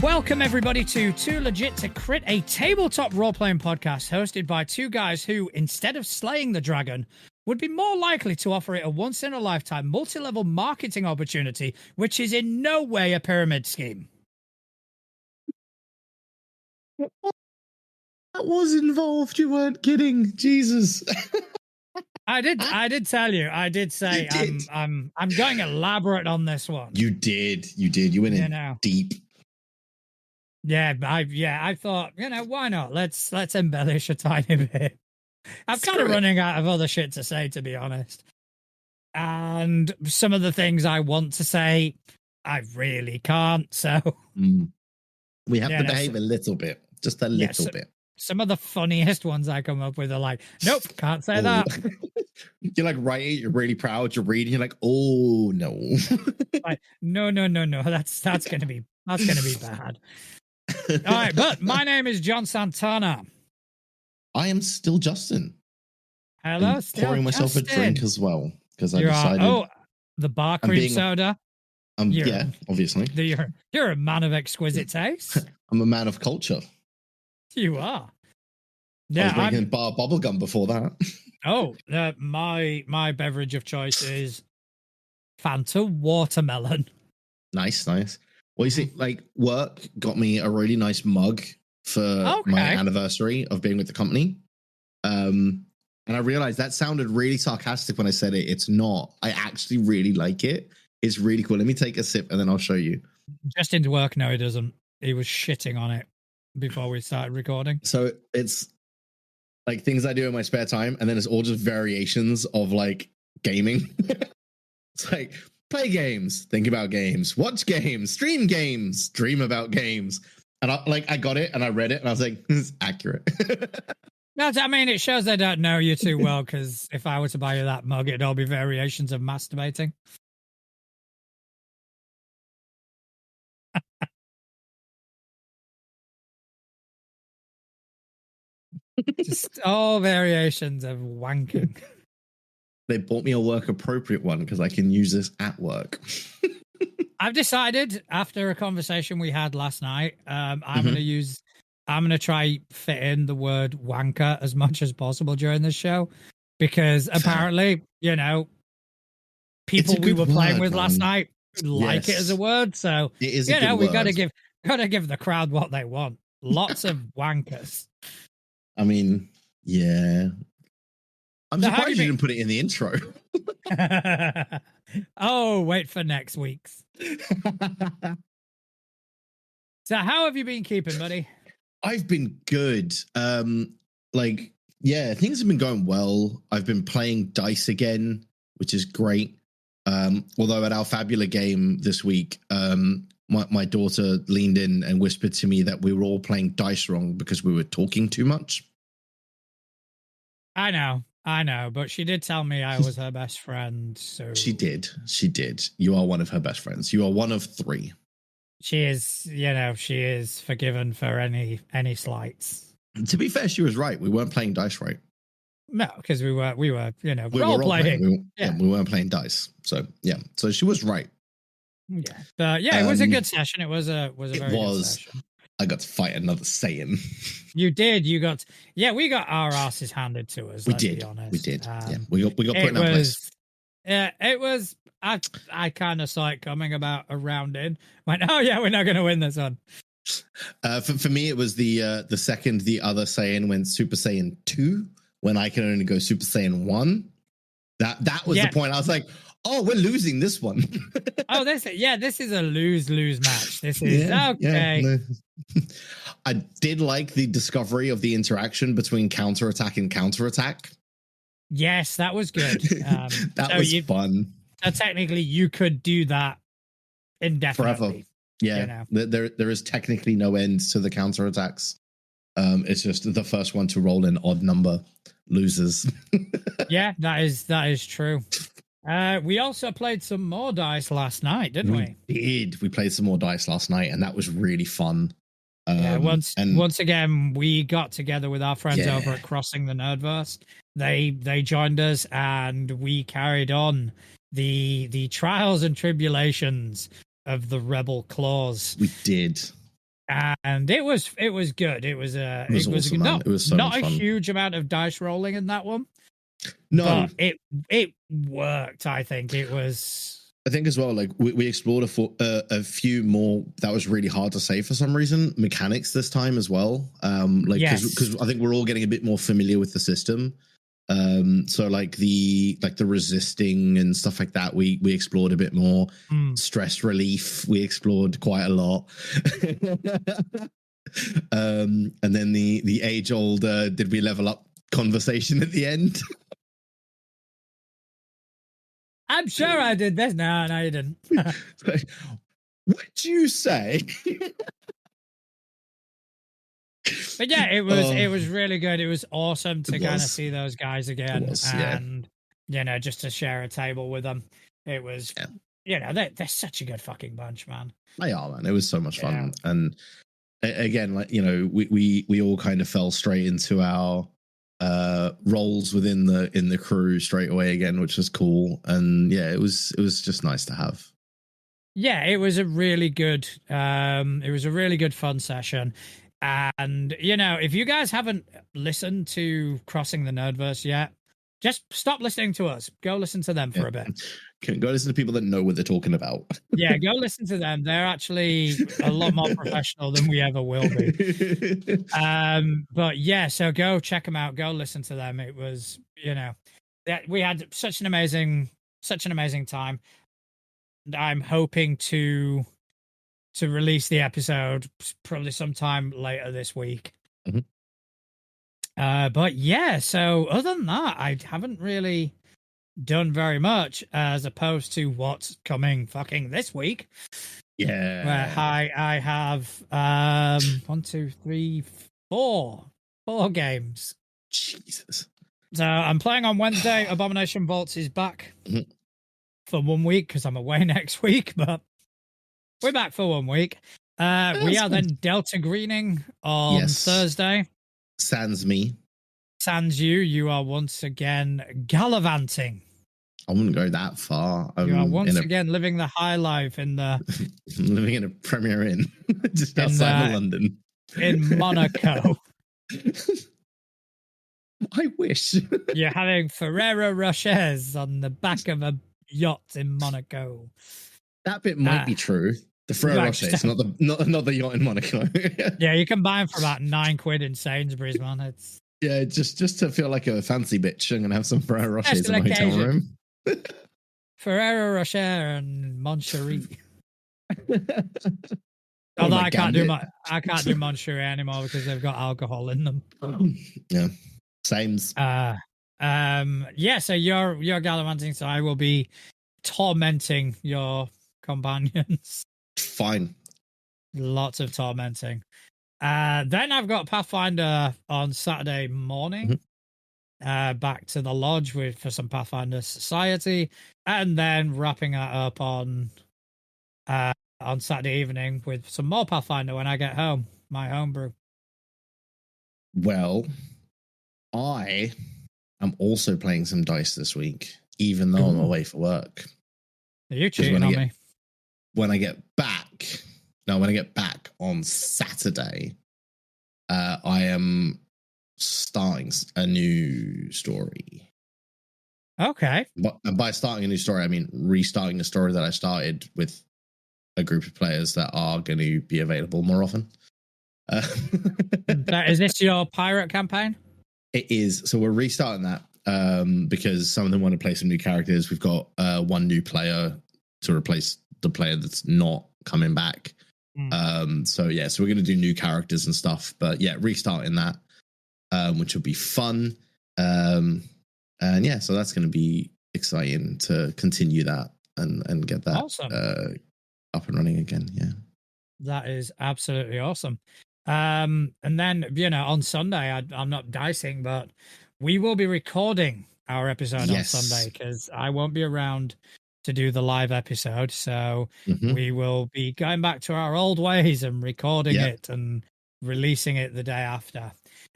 Welcome, everybody, to Too Legit to Crit, a tabletop role-playing podcast hosted by two guys who, instead of slaying the dragon, would be more likely to offer it a once-in-a-lifetime multi-level marketing opportunity, which is in no way a pyramid scheme. That was involved. You weren't kidding. Jesus. I did tell you. I did say I'm going elaborate on this one. You did. You went in deep. Yeah, I thought, why not? Let's embellish a tiny bit. I'm kind of running out of other shit to say, to be honest. And some of the things I want to say, I really can't. So we have to behave a little bit, just a little bit. Some of the funniest ones I come up with are like, nope, can't say that. You're like writing, you're really proud, you're reading, you're like, oh no. Like, no. That's gonna be bad. All right, but my name is John Santana. I am still Justin. Hello, I'm still pouring myself Justin. a drink as well because I decided. The bar cream soda. Yeah, obviously. You're a man of exquisite taste. I'm a man of culture. You are. Yeah, I was drinking bar bubblegum before that. Oh, my beverage of choice is Fanta watermelon. Nice. Well, you see, like, work got me a really nice mug for my anniversary of being with the company. And I realized that sounded really sarcastic when I said it. It's not. I actually really like it. It's really cool. Let me take a sip and then I'll show you. Justin's work, no, he doesn't. He was shitting on it before we started recording. So it's like things I do in my spare time, and then it's all just variations of like gaming. It's like play games, think about games, watch games, stream games, dream about games. And I got it and I read it and I was like, this is accurate. No, I mean, it shows they don't know you too well, because if I were to buy you that mug, it'd all be variations of masturbating. Just all variations of wanking. They bought me a work appropriate one because I can use this at work. I've decided after a conversation we had last night, I'm going to try fit in the word wanker as much as possible during this show, because apparently, people we were playing with last night like it as a word. So, it is we got to give the crowd what they want. Lots of wankers. I mean, yeah. I'm surprised you didn't put it in the intro. Oh, wait for next week's. So how have you been keeping, buddy? I've been good. Things have been going well. I've been playing dice again, which is great. Although at our Fabula game this week, my daughter leaned in and whispered to me that we were all playing dice wrong because we were talking too much. I know, but she did tell me I was her best friend. So she did. You are one of her best friends. You are one of three. She is, she is forgiven for any slights. To be fair, she was right. We weren't playing dice right. No, because we were, role playing. We weren't playing dice. So yeah, so she was right. Yeah, but it was a good session. It was a very good session. I got to fight another Saiyan. You did. We got our asses handed to us. We did. We got put in our place. Yeah, it was. I kind of saw it coming about a round in. Went, oh yeah, we're not going to win this one. For me, it was the second the other Saiyan went Super Saiyan 2 when I can only go Super Saiyan 1. That was the point. I was like, oh, we're losing this one. Oh, this is a lose match. This is okay. Yeah, no. I did like the discovery of the interaction between counterattack and counterattack. Yes, that was good. That was fun. So technically, you could do that indefinitely. Forever. Yeah, there is technically no end to the counterattacks. It's just the first one to roll an odd number loses. Yeah, that is true. We also played some more dice last night, didn't we? We did. We played some more dice last night, and that was really fun. Once again, we got together with our friends over at Crossing the Nerdverse. They joined us, and we carried on the trials and tribulations of the Rebel Claws. We did. and it was good. It was awesome, man. not It was so not much a fun. huge amount of dice rolling in that one. No, but it worked. I think it was. I think as well, like we explored a few more that was really hard to say for some reason mechanics this time as well. Like because I think we're all getting a bit more familiar with the system. So like the resisting and stuff like that, we explored a bit more. Stress relief, we explored quite a lot. And then the age old did we level up conversation at the end. I'm sure I did this. No, you didn't. What'd you say? But yeah, it was really good. It was awesome to kind of see those guys again, and just to share a table with them. It was, they're such a good fucking bunch, man. They are, man. It was so much fun, and again, like we all kind of fell straight into our roles within the crew straight away again, which was cool. And it was just nice to have. Yeah, it was a really good fun session. And if you guys haven't listened to Crossing the Nerdverse yet, just stop listening to us. Go listen to them for a bit. Go listen to people that know what they're talking about. Yeah, go listen to them. They're actually a lot more professional than we ever will be. But yeah, so go check them out. Go listen to them. It was, we had such an amazing time. And I'm hoping to release the episode probably sometime later this week. But yeah, so other than that, I haven't really done very much as opposed to what's coming fucking this week. Yeah. Where I have 1, 2, 3, 4 games. Jesus. So I'm playing on Wednesday. Abomination Vaults is back for 1 week because I'm away next week, but we're back for 1 week. We are then Delta Greening on Thursday. Sans me. Sans you. You are once again gallivanting. I wouldn't go that far. You are once again living the high life in the... I'm living in a Premier Inn just outside of London. In Monaco. I wish. You're having Ferrero Rochers on the back of a yacht in Monaco. That bit might be true. The Ferrero Rochers, not the yacht in Monaco. Yeah, you can buy them for about £9 in Sainsbury's, man. It's just to feel like a fancy bitch. I'm gonna have some Ferrero Rochers in my hotel room. Ferrero Rocher and Moncherie. Although I can't do Moncherie anymore because they've got alcohol in them. Yeah, sames. Yeah. So you're gallivanting, so I will be tormenting your companions. Fine. Lots of tormenting. Then I've got Pathfinder on Saturday morning. Back to the lodge for some Pathfinder Society, and then wrapping that up on Saturday evening with some more Pathfinder when I get home. My homebrew. Well, I am also playing some dice this week, even though I'm away for work. Are you cheating on me? When I get back on Saturday, I am starting a new story. Okay. But by starting a new story, I mean restarting a story that I started with a group of players that are going to be available more often. Is this your pirate campaign? It is. So we're restarting that because some of them want to play some new characters. We've got one new player to replace the player that's not coming back. So we're going to do new characters and stuff. But yeah, restarting that. Which will be fun. So that's going to be exciting to continue that and get that awesome. Up and running again. Yeah. That is absolutely awesome. And then, on Sunday, I'm not dicing, but we will be recording our episode on Sunday because I won't be around to do the live episode. So we will be going back to our old ways and recording it and releasing it the day after.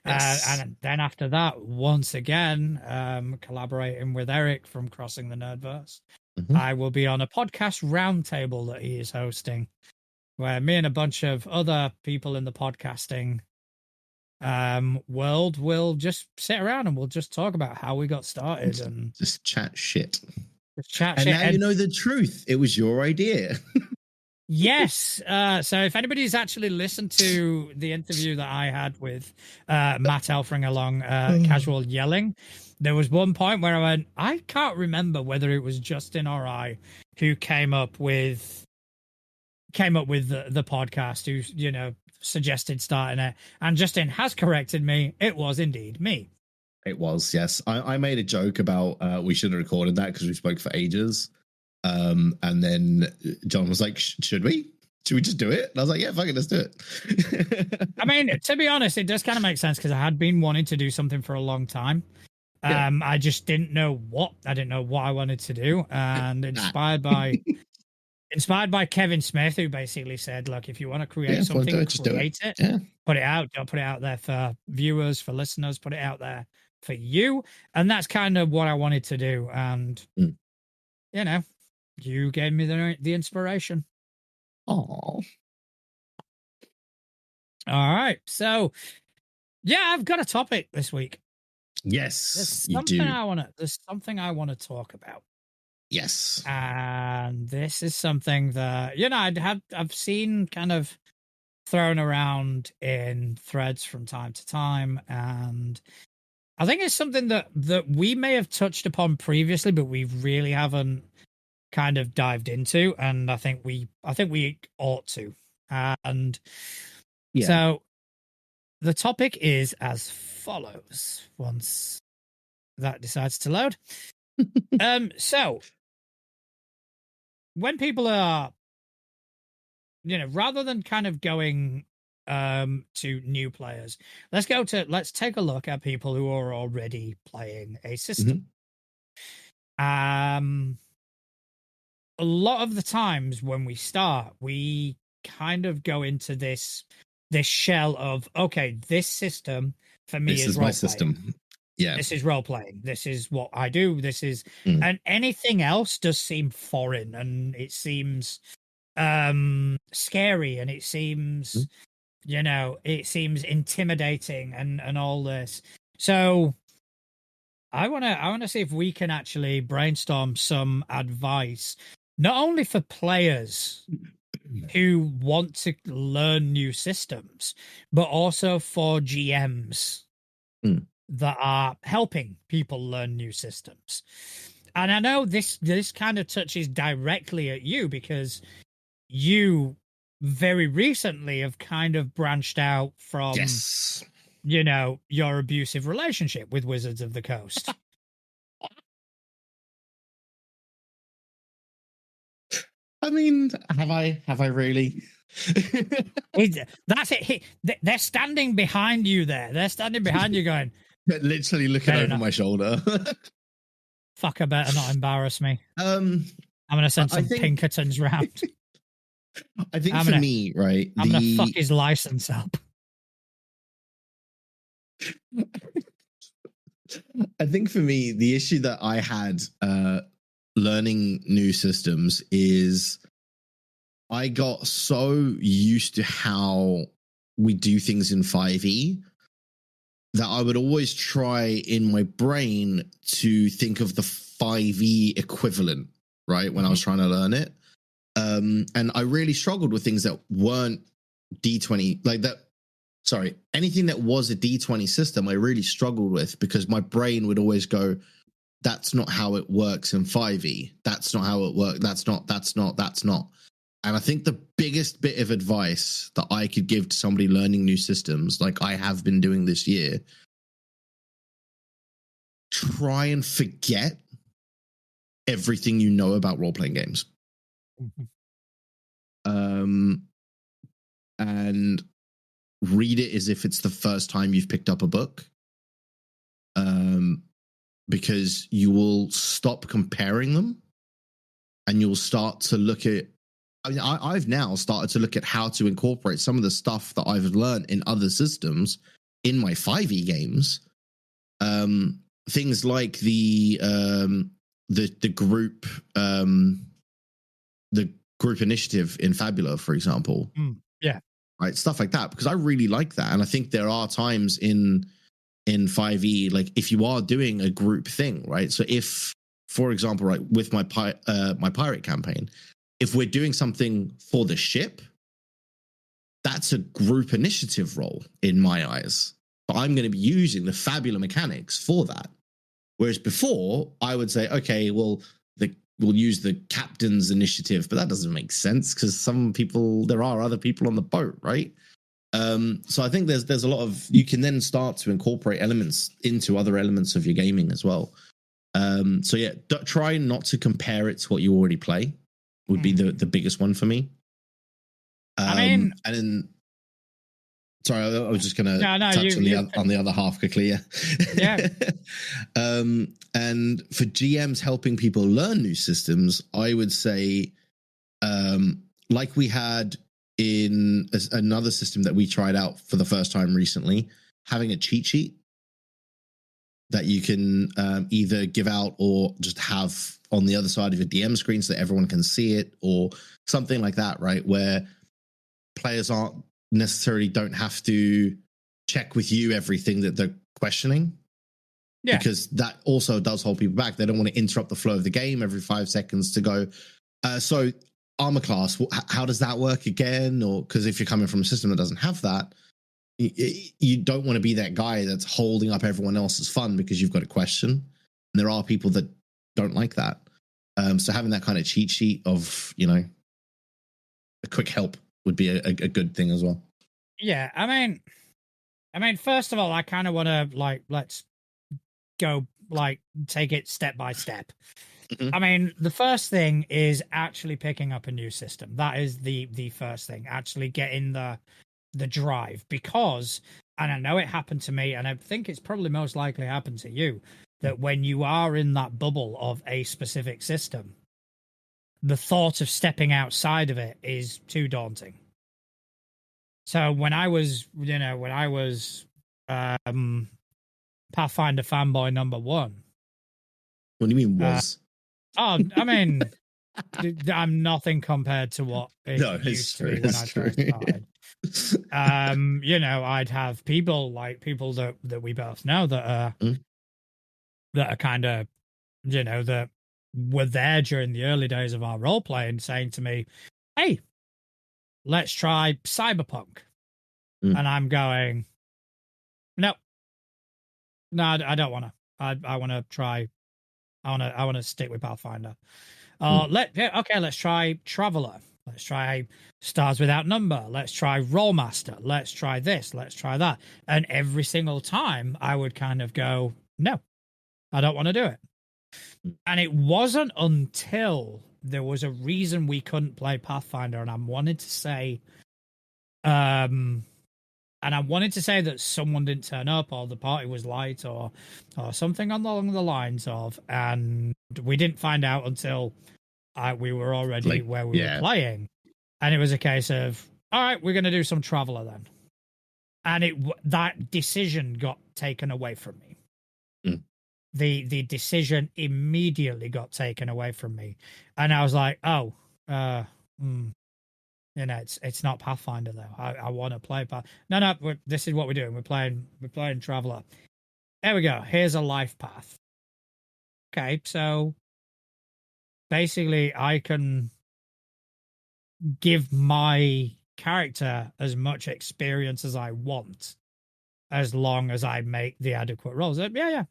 And then after that, once again, collaborating with Eric from Crossing the Nerdverse, I will be on a podcast roundtable that he is hosting. where me and a bunch of other people in the podcasting world will just sit around and we'll just talk about how we got started and just chat shit. just chat And shit. now you know the truth. It was your idea. Yes. So if anybody's actually listened to the interview that I had with Matt Elfring along Casual Yelling, there was one point where I went, I can't remember whether it was Justin or I who came up with the podcast, who, you know, suggested starting it. And Justin has corrected me. It was indeed me. It was, yes. I made a joke about we should have recorded that because we spoke for ages. And then John was like, should we just do it? And I was like, yeah, fuck it, let's do it. I mean, to be honest, it does kind of make sense because I had been wanting to do something for a long time. Yeah. I just didn't know what I wanted to do. And inspired by Kevin Smith, who basically said, look, if you want to create something, create it. Yeah. Put it out. Don't put it out there for viewers, for listeners, put it out there for you. And that's kind of what I wanted to do. And, you know, you gave me the inspiration. Oh. All right. So, yeah, I've got a topic this week. Yes, you do. There's something I want to talk about. Yes. And this is something that, you know, I've seen kind of thrown around in threads from time to time. And I think it's something that we may have touched upon previously, but we really haven't kind of dived into. And I think we ought to. And so the topic is as follows, once that decides to load. So when people are, you know, rather than kind of going to new players, let's take a look at people who are already playing a system. A lot of the times when we start, we kind of go into this shell of, okay, this system for me is my system. Yeah. This is role playing. This is what I do. This is, and anything else does seem foreign, and it seems scary, and it seems, you know, it seems intimidating, and all this. So I want to see if we can actually brainstorm some advice, not only for players who want to learn new systems, but also for GMs that are helping people learn new systems. And I know this kind of touches directly at you, because you very recently have kind of branched out from, you know, your abusive relationship with Wizards of the Coast. I mean, have I really? That's it. They're standing behind you there. They're standing behind you going, literally looking over my shoulder. Fucker better not embarrass me. I'm going to send some Pinkertons round. I think for me, right, I'm going to fuck his license up. I think for me, the issue that I had learning new systems is I got so used to how we do things in 5e that I would always try in my brain to think of the 5e equivalent, right, when I was trying to learn it. And I really struggled with things that weren't D20, like that. Sorry, anything that was a D20 system, I really struggled with, because my brain would always go, that's not how it works in 5e. That's not how it works. That's not. And I think the biggest bit of advice that I could give to somebody learning new systems, like I have been doing this year, try and forget everything you know about role-playing games. And read it as if it's the first time you've picked up a book. Because you will stop comparing them, and you'll start to look at, I mean, I've now started to look at how to incorporate some of the stuff that I've learned in other systems in my 5e games. Things like the group, the group initiative in Fabula, for example. Yeah. Right, stuff like that, because I really like that. And I think there are times in 5e, like if you are doing a group thing, right? So if, for example, right, with my pirate campaign, if we're doing something for the ship, that's a group initiative role in my eyes. But I'm going to be using the Fabula mechanics for that. Whereas before, I would say, okay, well, we'll use the captain's initiative, but that doesn't make sense because there are other people on the boat, right? So I think there's a lot of, you can then start to incorporate elements into other elements of your gaming as well. So yeah, try not to compare it to what you already play would be the biggest one for me. And then, sorry, I was just going to touch on the other half quickly. Yeah. And for GMs helping people learn new systems, I would say, like we had in another system that we tried out for the first time recently, having a cheat sheet that you can either give out or just have on the other side of your DM screen so that everyone can see it, or something like that, right? Where players don't have to check with you everything that they're questioning. Yeah. Because that also does hold people back. They don't want to interrupt the flow of the game every 5 seconds to go, so armor class, how does that work again? Or because if you're coming from a system that doesn't have that, you don't want to be that guy that's holding up everyone else's fun because you've got a question. And there are people that don't like that. So having that kind of cheat sheet of, a quick help would be a good thing as well. Yeah, I mean, first of all, I kind of want to let's go take it step by step. Mm-hmm. I mean, the first thing is actually picking up a new system. That is the first thing. Actually getting the drive, because, and I know it happened to me, and I think it's probably most likely happened to you, that when you are in that bubble of a specific system, the thought of stepping outside of it is too daunting. So when I was Pathfinder fanboy number 1. What do you mean was? I mean, I'm nothing compared to what it used to be when I first started. I'd have people that we both know that are kind of, that were there during the early days of our role playing, saying to me, "Hey, let's try Cyberpunk," and I'm going, "No, I don't want to. I want to try. I want to stick with Pathfinder. Let's try Traveler. Let's try Stars Without Number. Let's try Rollmaster. Let's try this. Let's try that." And every single time I would kind of go, "No, I don't want to do it." And it wasn't until there was a reason we couldn't play Pathfinder, and I wanted to say, that someone didn't turn up, or the party was light, or something along the lines of, and we didn't find out until we were already where we were playing, and it was a case of, all right, we're going to do some Traveler then, and that decision got taken away from me. The decision immediately got taken away from me, and I was like, it's not Pathfinder though. I want to play No, this is what we're doing. We're playing Traveler. There we go. Here's a life path. Okay, so basically I can give my character as much experience as I want, as long as I make the adequate rolls. Yeah.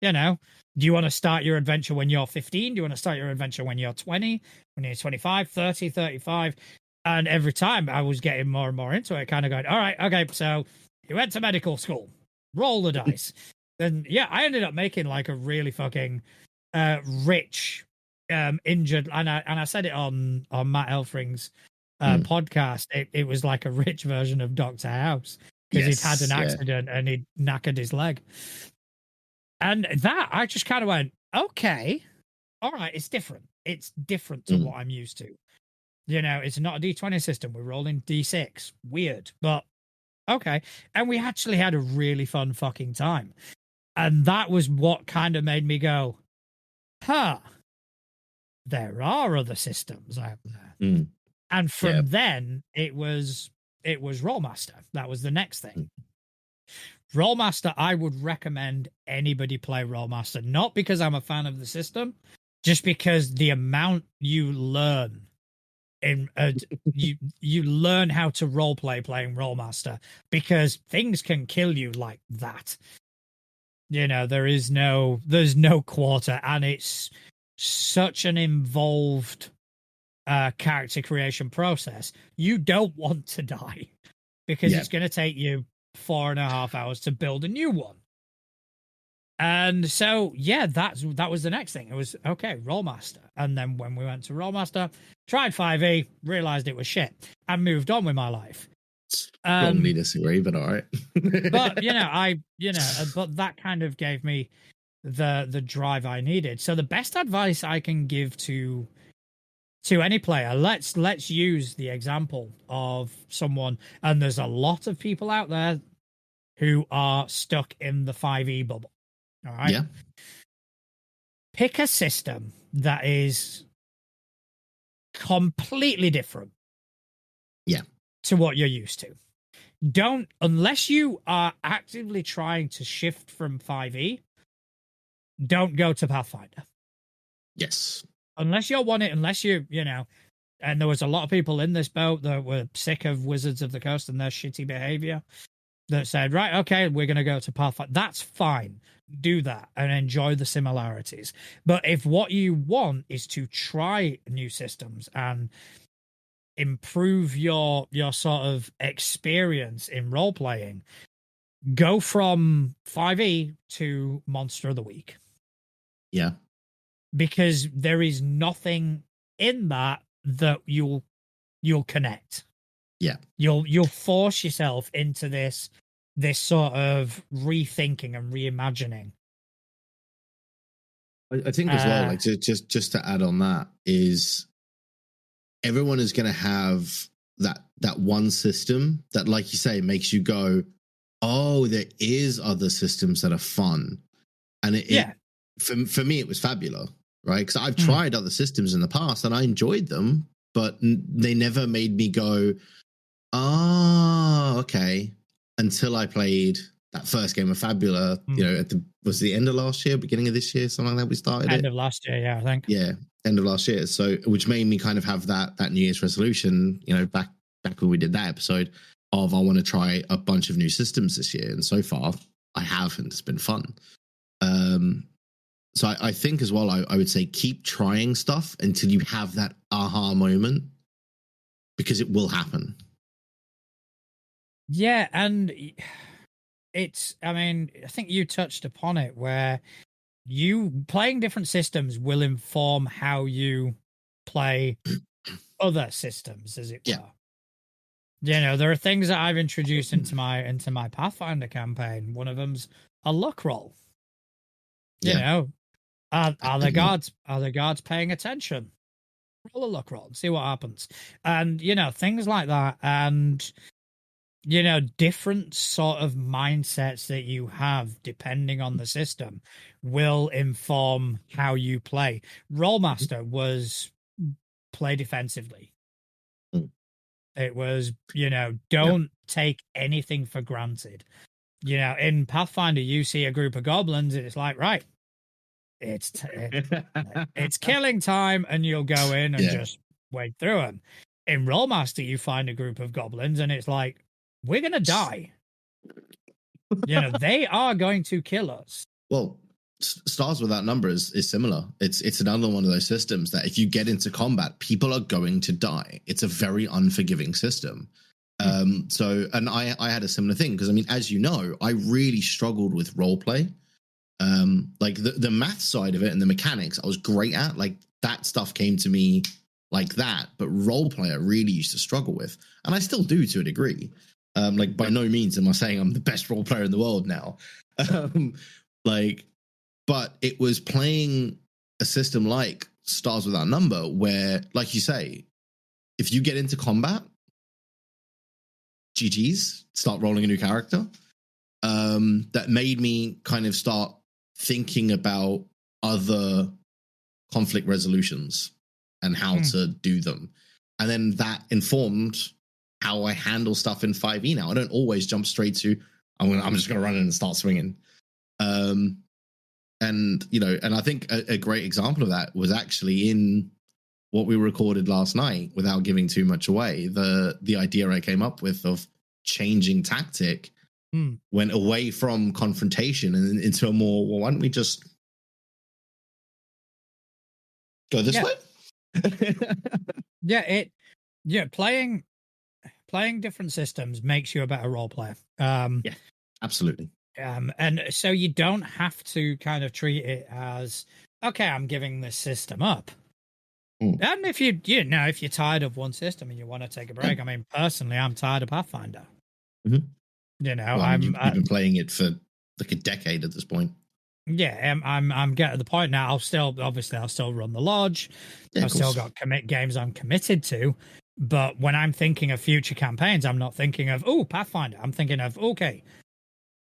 Do you want to start your adventure when you're 15? Do you want to start your adventure when you're 20, when you're 25, 30, 35? And every time I was getting more and more into it, kind of going, all right, okay, so you went to medical school, roll the dice. And yeah, I ended up making like a really fucking rich, injured, and I said it on Matt Elfring's podcast. It was like a rich version of Dr. House, because he'd had an accident and he'd knackered his leg. And that, I just kind of went, okay, all right, it's different. It's different to what I'm used to. It's not a D20 system. We're rolling D6. Weird, but okay. And we actually had a really fun fucking time. And that was what kind of made me go, there are other systems out there. Mm. And from then it was Rollmaster. That was the next thing. Rollmaster, I would recommend anybody play Rollmaster, not because I'm a fan of the system, just because the amount you learn in you learn how to roleplay playing Rollmaster, because things can kill you like that. You know, there's no quarter, and it's such an involved character creation process. You don't want to die because it's going to take you 4.5 hours to build a new one. And so, yeah, that was the next thing. It was, okay, Rollmaster. And then when we went to Rollmaster, tried 5e, realized it was shit, and moved on with my life. Strongly disagree, but all right. But, but that kind of gave me the drive I needed. So the best advice I can give to any player, let's use the example of someone, and there's a lot of people out there who are stuck in the 5e bubble. All right. Yeah. Pick a system that is completely different. Yeah. To what you're used to. Don't, unless you are actively trying to shift from 5e, don't go to Pathfinder. Yes. Unless you're unless you know, and there was a lot of people in this boat that were sick of Wizards of the Coast and their shitty behavior, that said, right, okay, we're going to go to Pathfinder. That's fine. Do that and enjoy the similarities. But if what you want is to try new systems and improve your sort of experience in role playing, go from 5e to Monster of the Week. Yeah. Because there is nothing in that you'll connect. Yeah. You'll force yourself into this sort of rethinking and reimagining. I think as well, like just to add on that, is everyone is going to have that one system that, like you say, makes you go, oh, there is other systems that are fun. And for me, it was Fabula, right? Because I've tried other systems in the past and I enjoyed them, but they never made me go, oh, okay, until I played that first game of Fabula, was the end of last year, beginning of this year, something like that we started End of last year, yeah, I think. Yeah, end of last year. So, which made me kind of have that New Year's resolution, back when we did that episode of, I want to try a bunch of new systems this year. And so far I have, and it's been fun. So I think as well, I would say keep trying stuff until you have that aha moment, because it will happen. Yeah, and I think you touched upon it, where you playing different systems will inform how you play other systems, as it were. There are things that I've introduced into my Pathfinder campaign. One of them's a luck roll. Are the guards paying attention? Roll a luck roll and see what happens. And things like that. And different sort of mindsets that you have depending on the system will inform how you play. Rollmaster was play defensively. It was, don't take anything for granted. In Pathfinder, you see a group of goblins and it's like, right, it's killing time, and you'll go in and just wade through them. In Rollmaster, you find a group of goblins and it's like, we're going to die. They are going to kill us. Well, Stars Without Number is similar. It's another one of those systems that if you get into combat, people are going to die. It's a very unforgiving system. So, and I had a similar thing, because as you know, I really struggled with roleplay. Like the math side of it and the mechanics, I was great at. Like, that stuff came to me like that, but roleplay I really used to struggle with, and I still do to a degree. Like, by no means am I saying I'm the best role player in the world now. But it was playing a system like Stars Without Number, where, like you say, if you get into combat, GG's, start rolling a new character. That made me kind of start thinking about other conflict resolutions. and how to do them. And then that informed how I handle stuff in 5e now. I don't always jump straight to, I'm just going to run in and start swinging. And, you know, and I think a great example of that was actually in what we recorded last night, without giving too much away. The idea I came up with of changing tactic went away from confrontation and into a more, well, why don't we just go this way? Playing different systems makes you a better role player. Yeah, absolutely. And so you don't have to kind of treat it as, okay, I'm giving this system up. And if if you're tired of one system and you want to take a break, I mean, personally, I'm tired of Pathfinder. You know, you've been playing it for like a decade at this point. Yeah, I'm getting to the point now. I'll still run the lodge. I've still got games I'm committed to. But when I'm thinking of future campaigns, I'm not thinking of, Pathfinder. I'm thinking of, okay,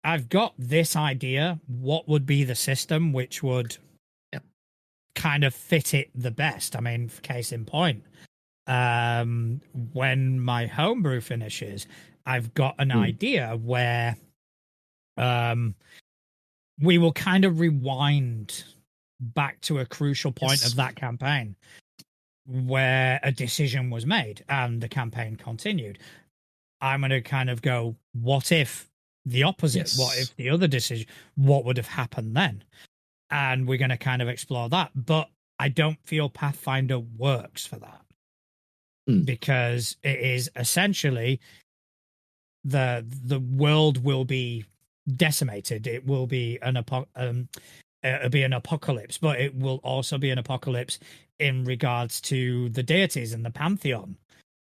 I've got this idea. What would be the system which would kind of fit it the best? I mean, case in point, when my homebrew finishes, I've got an idea where we will kind of rewind back to a crucial point of that campaign where a decision was made and the campaign continued. I'm going to kind of go, what if the opposite? What if the other decision? What would have happened then? And we're going to kind of explore that. But I don't feel Pathfinder works for that because it is essentially the world will be decimated. It will be an apocalypse, but it will also be an apocalypse in regards to the deities and the pantheon.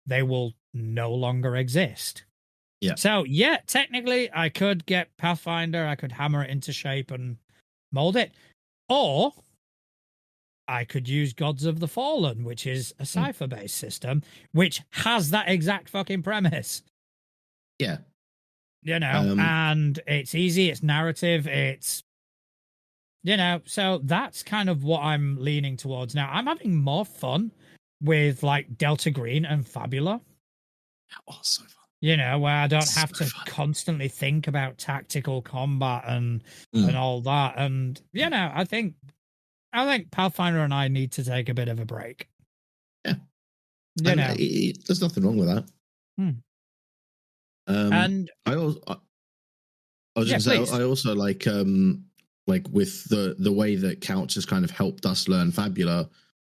They will no longer exist. So technically I could get Pathfinder, I could hammer it into shape and mold it, or I could use Gods of the Fallen, which is a cipher based system which has that exact fucking premise. You know, and it's easy, it's narrative, it's, you know, so that's kind of what I'm leaning towards now. I'm having more fun with like Delta Green and Fabula. Oh, so fun. You know, where I don't have to constantly think about tactical combat and all that. And, you know, I think Pathfinder and I need to take a bit of a break. Yeah. You know, there's nothing wrong with that. And I was just gonna say, I also like with the way that Couch has kind of helped us learn Fabula,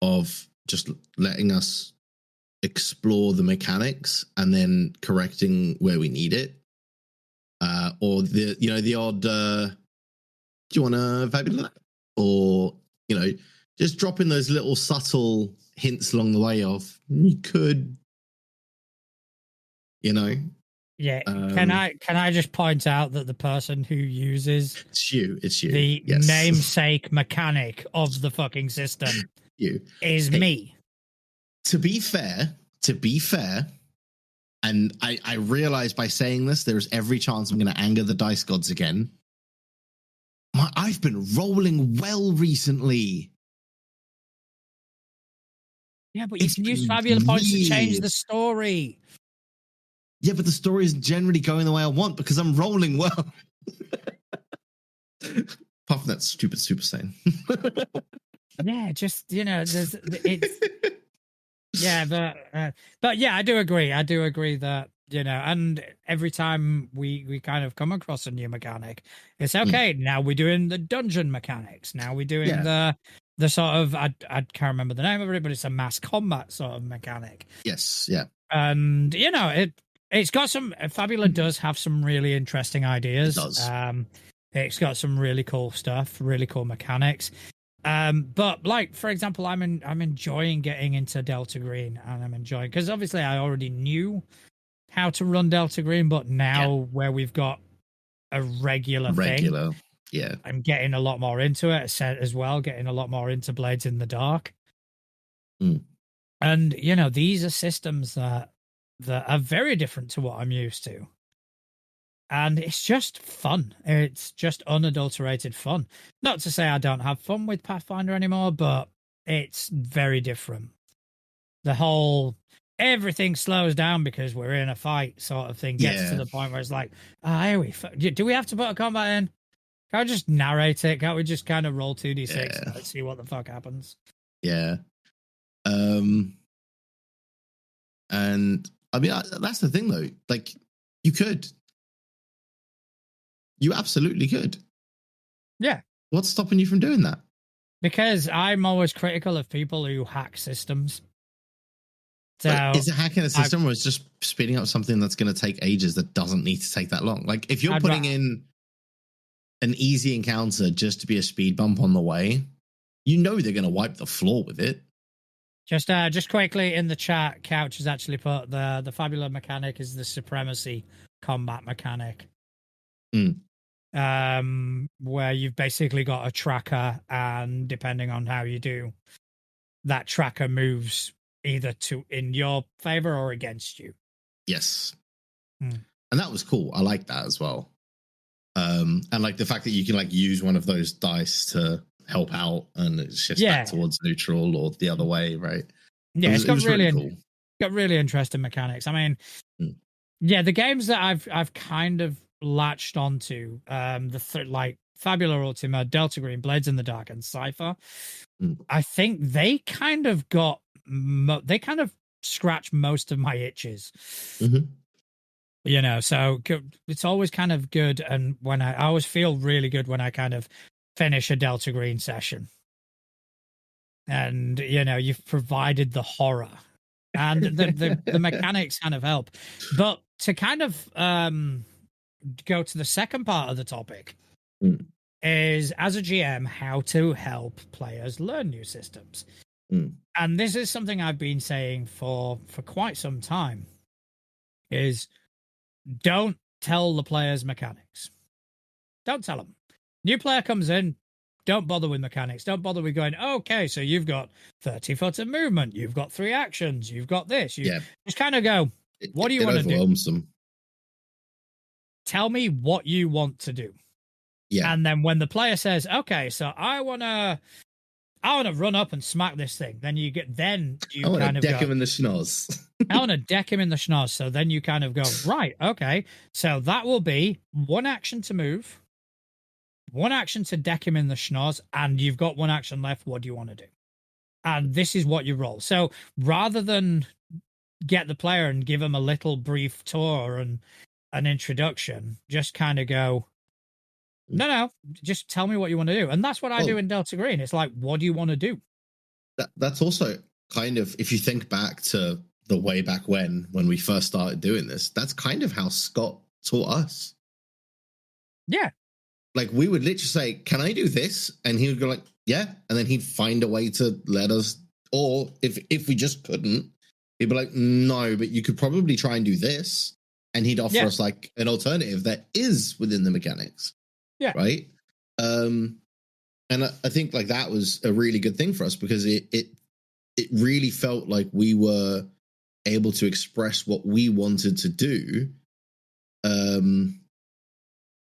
of just letting us explore the mechanics and then correcting where we need it, or the odd do you want to Fabula, or just dropping those little subtle hints along the way of you could, Yeah, can I just point out that the person who uses it's you the namesake mechanic of the fucking system is me. To be fair, and I realize by saying this, there's every chance I'm going to anger the dice gods again. I've been rolling well recently. Yeah, but you can use Fabula points to change the story. Yeah, but the story isn't generally going the way I want because I'm rolling well. Apart from that stupid Super Saiyan. Yeah, just, it's... Yeah, but yeah, I do agree. I do agree that, and every time we kind of come across a new mechanic, it's okay. Now we're doing the dungeon mechanics. Now we're doing the sort of, I can't remember the name of it, but it's a mass combat sort of mechanic. Yes, yeah. And, it's got some, Fabula does have some really interesting ideas. It does. It's got some really cool stuff, really cool mechanics. But like, for example, I'm enjoying getting into Delta Green, and I'm enjoying, because obviously I already knew how to run Delta Green, but now where we've got a regular thing, I'm getting a lot more into it, as well, getting a lot more into Blades in the Dark. And these are systems that are very different to what I'm used to. And it's just fun. It's just unadulterated fun. Not to say I don't have fun with Pathfinder anymore, but it's very different. the whole everything slows down because we're in a fight sort of thing gets to the point where it's like, here do we have to put a combat in? Can't we just narrate it? Can't we just kind of roll 2d6 and let's see what the fuck happens? Yeah. And I mean, that's the thing though. Like, you absolutely could. Yeah. What's stopping you from doing that? Because I'm always critical of people who hack systems. So like, is it hacking a system or is just speeding up something that's going to take ages that doesn't need to take that long? Like, if you're putting in an easy encounter just to be a speed bump on the way, you know they're going to wipe the floor with it. Just quickly in the chat, Couch has actually put the fabulous mechanic is the supremacy combat mechanic. Where you've basically got a tracker, and depending on how you do, that tracker moves either to in your favor or against you. Yes. And that was cool. I like that as well. And like the fact that you can like use one of those dice to help out and it shifts back towards neutral or the other way, right? Yeah, it's got really cool. Got really interesting mechanics. I mean, yeah, the games that I've kind of latched onto, like Fabula Ultima, Delta Green, Blades in the Dark, and Cypher. I think they kind of scratch most of my itches. You know, so it's always kind of good, and when I always feel really good when I kind of finish a Delta Green session, and you know, you've provided the horror, and the mechanics kind of help. But to kind of go to the second part of the topic is, as a GM, how to help players learn new systems. And this is something I've been saying for quite some time, is don't tell the players mechanics. Don't tell them. New player comes in, don't bother with mechanics. Don't bother with going, okay, so you've got 30 foot of movement, you've got 3 actions, you've got this. Just kind of go, what do you want to do? Overwhelms them. Tell me what you want to do. Yeah. And then when the player says, okay, so I want to run up and smack this thing, then you kind of deck him in the schnoz. I want to deck him in the schnoz. So then you kind of go, right, okay, so that will be 1 action to move, 1 action to deck him in the schnoz, and you've got 1 action left. What do you want to do? And this is what you roll. So rather than get the player and give him a little brief tour and an introduction, just kind of go, no, just tell me what you want to do. And that's what I do in Delta Green. It's like, what do you want to do? That's also kind of, if you think back to the way back when we first started doing this, that's kind of how Scott taught us. Yeah. Like, we would literally say, can I do this? And he would go like, yeah. And then he'd find a way to let us, or if we just couldn't, he'd be like, no, but you could probably try and do this. And he'd offer us like an alternative that is within the mechanics. Yeah. Right. And I think like that was a really good thing for us, because it really felt like we were able to express what we wanted to do. And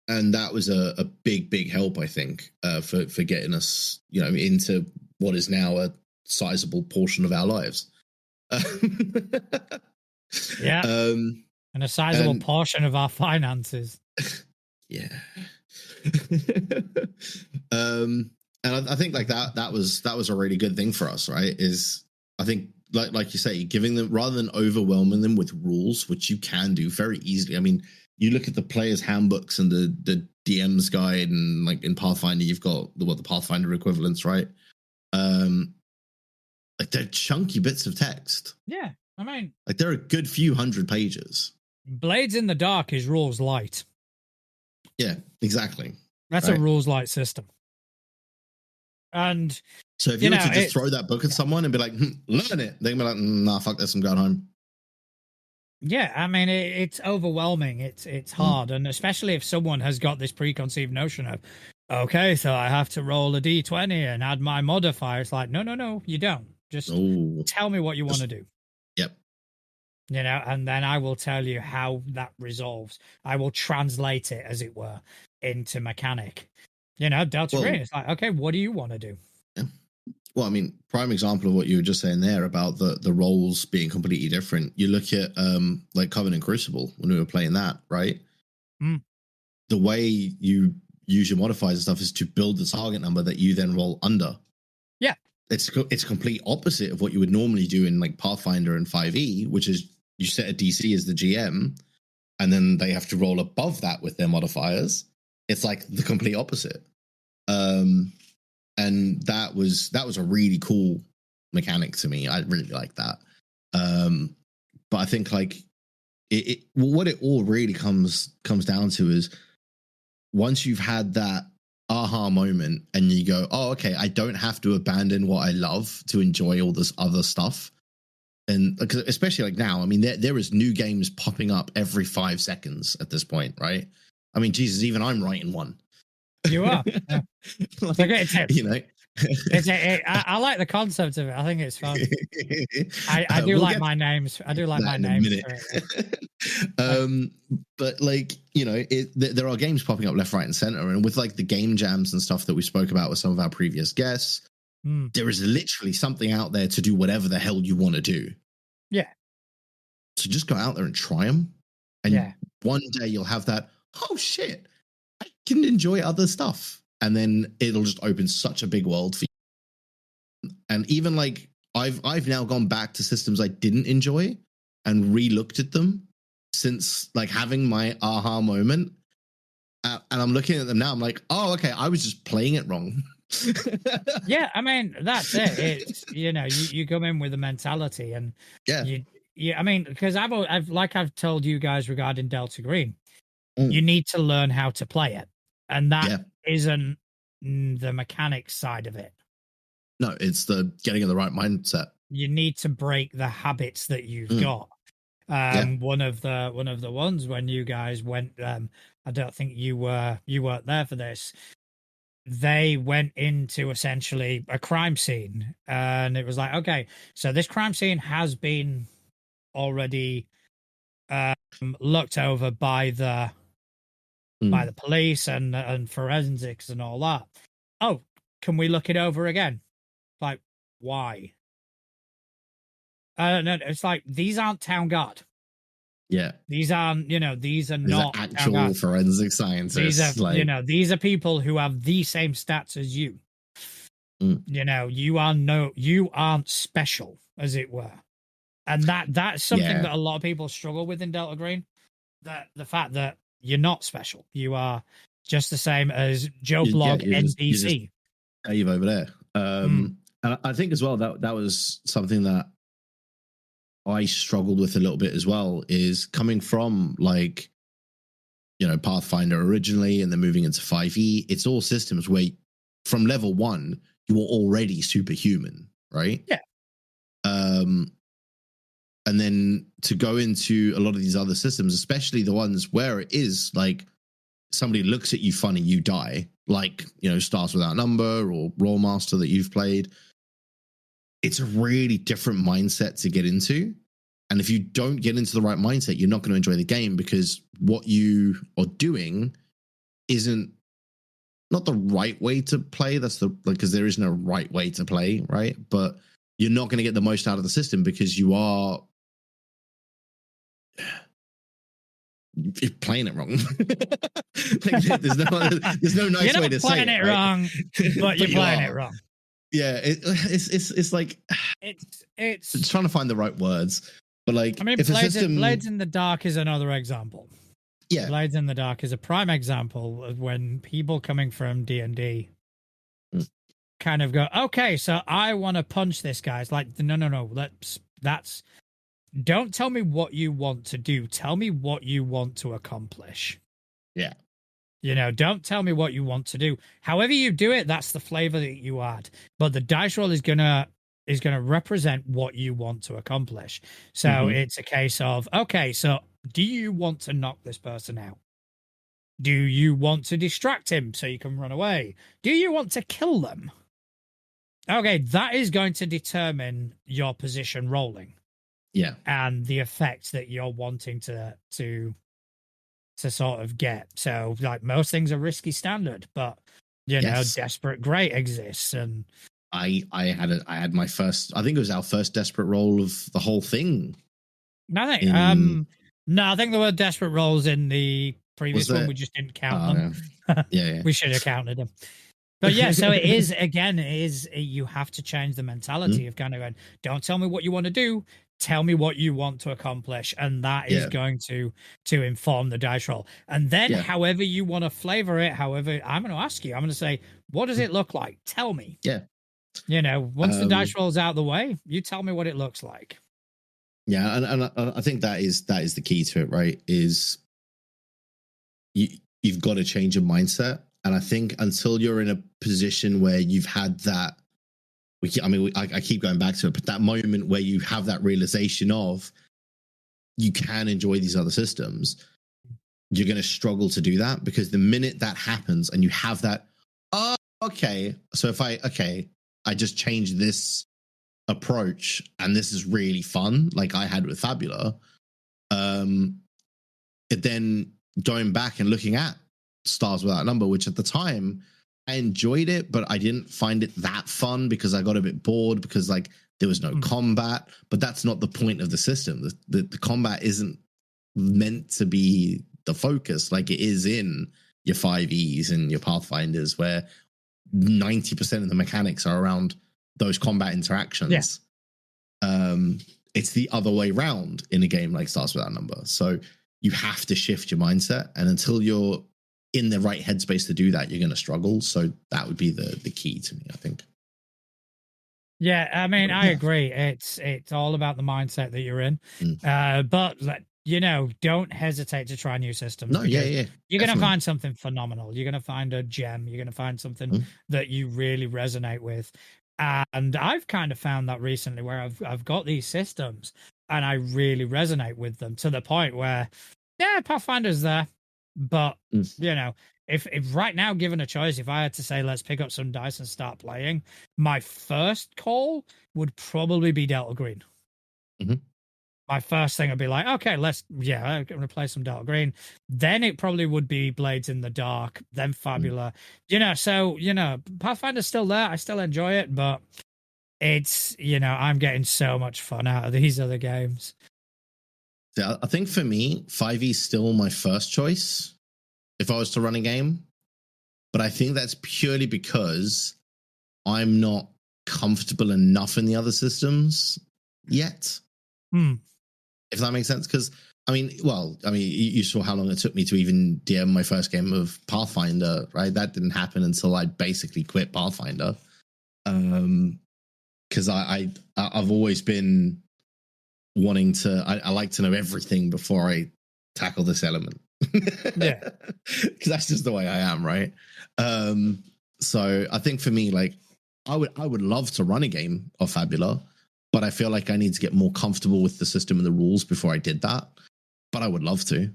that was a big help, I think, for getting us, you know, into what is now a sizable portion of our lives. Yeah. And a sizable portion of our finances. Yeah. And I think like that was a really good thing for us, right? Is, I think like you say, giving them, rather than overwhelming them with rules, which you can do very easily. I mean, you look at the players' handbooks and the DM's guide, and like in Pathfinder, you've got the Pathfinder equivalents, right? Like they're chunky bits of text. Yeah, I mean, like they're a good few hundred pages. Blades in the Dark is rules light. Yeah, exactly. That's a rules light system. And so if you were to just throw that book at someone and be like, learn it, they'd be like, nah, fuck this, I'm going home. Yeah, I mean, it's overwhelming. It's hard. And especially if someone has got this preconceived notion of, okay, so I have to roll a D20 and add my modifier. It's like, no, you don't. Just tell me what you want to do. Yep. You know, and then I will tell you how that resolves. I will translate it, as it were, into mechanic. You know, Delta Green, it's like, okay, what do you want to do? Yeah. Well, I mean, prime example of what you were just saying there about the roles being completely different. You look at like Covenant and Crucible when we were playing that, right? Mm. The way you use your modifiers and stuff is to build the target number that you then roll under. Yeah. It's complete opposite of what you would normally do in like Pathfinder and 5e, which is you set a DC as the GM, and then they have to roll above that with their modifiers. It's like the complete opposite. And that was a really cool mechanic to me. I really like that. But I think like what it all really comes down to is once you've had that aha moment and you go, oh, okay, I don't have to abandon what I love to enjoy all this other stuff. And especially like now, I mean, there is new games popping up every 5 seconds at this point, right? I mean, Jesus, even I'm writing one. You are. Yeah. Like, it's a, you know, I like the concept of it. I think it's fun. I do like my names. I do like my names. But like, you know, there are games popping up left, right, and center, and with like the game jams and stuff that we spoke about with some of our previous guests, there is literally something out there to do whatever the hell you want to do. Yeah. So just go out there and try them, and one day you'll have that. Oh shit! I can enjoy other stuff, and then it'll just open such a big world for you. And even like I've now gone back to systems I didn't enjoy and re-looked at them since like having my aha moment, and I'm looking at them now. I'm like, oh, okay, I was just playing it wrong. Yeah, I mean that's it. It's you know you come in with a mentality, and I mean because I've told you guys regarding Delta Green, you need to learn how to play it, and that isn't the mechanics side of it. No, it's the getting in the right mindset. You need to break the habits that you've got. One of the ones when you guys went, I don't think you weren't there for this. They went into essentially a crime scene, and it was like, okay, so this crime scene has been already looked over by the police and forensics and all that. Oh, can we look it over again? Like, why? No, it's like these aren't town guard. Yeah, these aren't. These are not actual forensic scientists. These are people who have the same stats as you. You aren't special, as it were, and that's something that a lot of people struggle with in Delta Green. That the fact that you're not special, you are just the same as Joe Blog NPC. Dave over there, and I think as well that was something that I struggled with a little bit as well, is coming from like, Pathfinder originally and then moving into 5e. It's all systems where from level 1, you are already superhuman, right? Yeah. And then to go into a lot of these other systems, especially the ones where it is like somebody looks at you funny, you die, like, Stars Without Number or Rollmaster that you've played. It's a really different mindset to get into. And if you don't get into the right mindset, you're not going to enjoy the game, because what you are doing isn't not the right way to play. That's because there isn't a right way to play, right? But you're not going to get the most out of the system because you're playing it wrong. There's no nice way to say it. You're not playing it wrong, but you're playing it wrong. Yeah, it's like it's trying to find the right words, but like, I mean, Blades in the Dark is another example. Yeah, Blades in the Dark is a prime example of when people coming from D&D kind of go, okay, so I want to punch this guy. It's like, no, that's don't tell me what you want to do. Tell me what you want to accomplish. Yeah. Don't tell me what you want to do. However you do it, that's the flavor that you add. But the dice roll is gonna represent what you want to accomplish. So it's a case of, okay, so do you want to knock this person out? Do you want to distract him so you can run away? Do you want to kill them? Okay, that is going to determine your position rolling. Yeah. And the effect that you're wanting to sort of get. So like most things are risky standard, but Desperate Great exists, and I had my first. I think it was our first desperate roll of the whole thing. Nothing. No, I think there were desperate rolls in the previous one. We just didn't count them. Yeah. We should have counted them. But yeah, so it is, again, you have to change the mentality of kind of going, don't tell me what you want to do, tell me what you want to accomplish. And that is going to inform the dice roll. And then however you want to flavor it, however, I'm going to ask you, I'm going to say, what does it look like? Tell me. Yeah. Once the dice roll's out of the way, you tell me what it looks like. Yeah, and I think that is the key to it, right? Is you've got to change your mindset. And I think until you're in a position where you've had that, I keep going back to it, but that moment where you have that realization of you can enjoy these other systems, you're going to struggle to do that, because the minute that happens and you have that, oh, okay, so if I just change this approach and this is really fun, like I had with Fabula, then going back and looking at Stars Without Number, which at the time I enjoyed it, but I didn't find it that fun because I got a bit bored because like there was no combat. But that's not the point of the system. The combat isn't meant to be the focus like it is in your 5Es and your Pathfinders, where 90% of the mechanics are around those combat interactions. It's the other way around in a game like Stars Without Number. So you have to shift your mindset, and until you're in the right headspace to do that, you're going to struggle. So that would be the key to me, I think. Yeah, I mean, I agree. It's all about the mindset that you're in. But don't hesitate to try new systems. No, yeah. You're going to find something phenomenal. You're going to find a gem. You're going to find something that you really resonate with. And I've kind of found that recently, where I've got these systems and I really resonate with them to the point where, Pathfinder's there. But, if right now, given a choice, if I had to say, let's pick up some dice and start playing, my first call would probably be Delta Green. My first thing would be like, okay, I'm going to play some Delta Green. Then it probably would be Blades in the Dark, then Fabula. Pathfinder's still there. I still enjoy it, but it's, I'm getting so much fun out of these other games. Yeah, I think for me, 5e is still my first choice if I was to run a game. But I think that's purely because I'm not comfortable enough in the other systems yet. If that makes sense. Because, you saw how long it took me to even DM my first game of Pathfinder, right? That didn't happen until I basically quit Pathfinder. Because I've always been wanting to, I like to know everything before I tackle this element. Yeah. Because that's just the way I am, right? So I think for me, like, I would love to run a game of Fabula, but I feel like I need to get more comfortable with the system and the rules before I did that. But I would love to.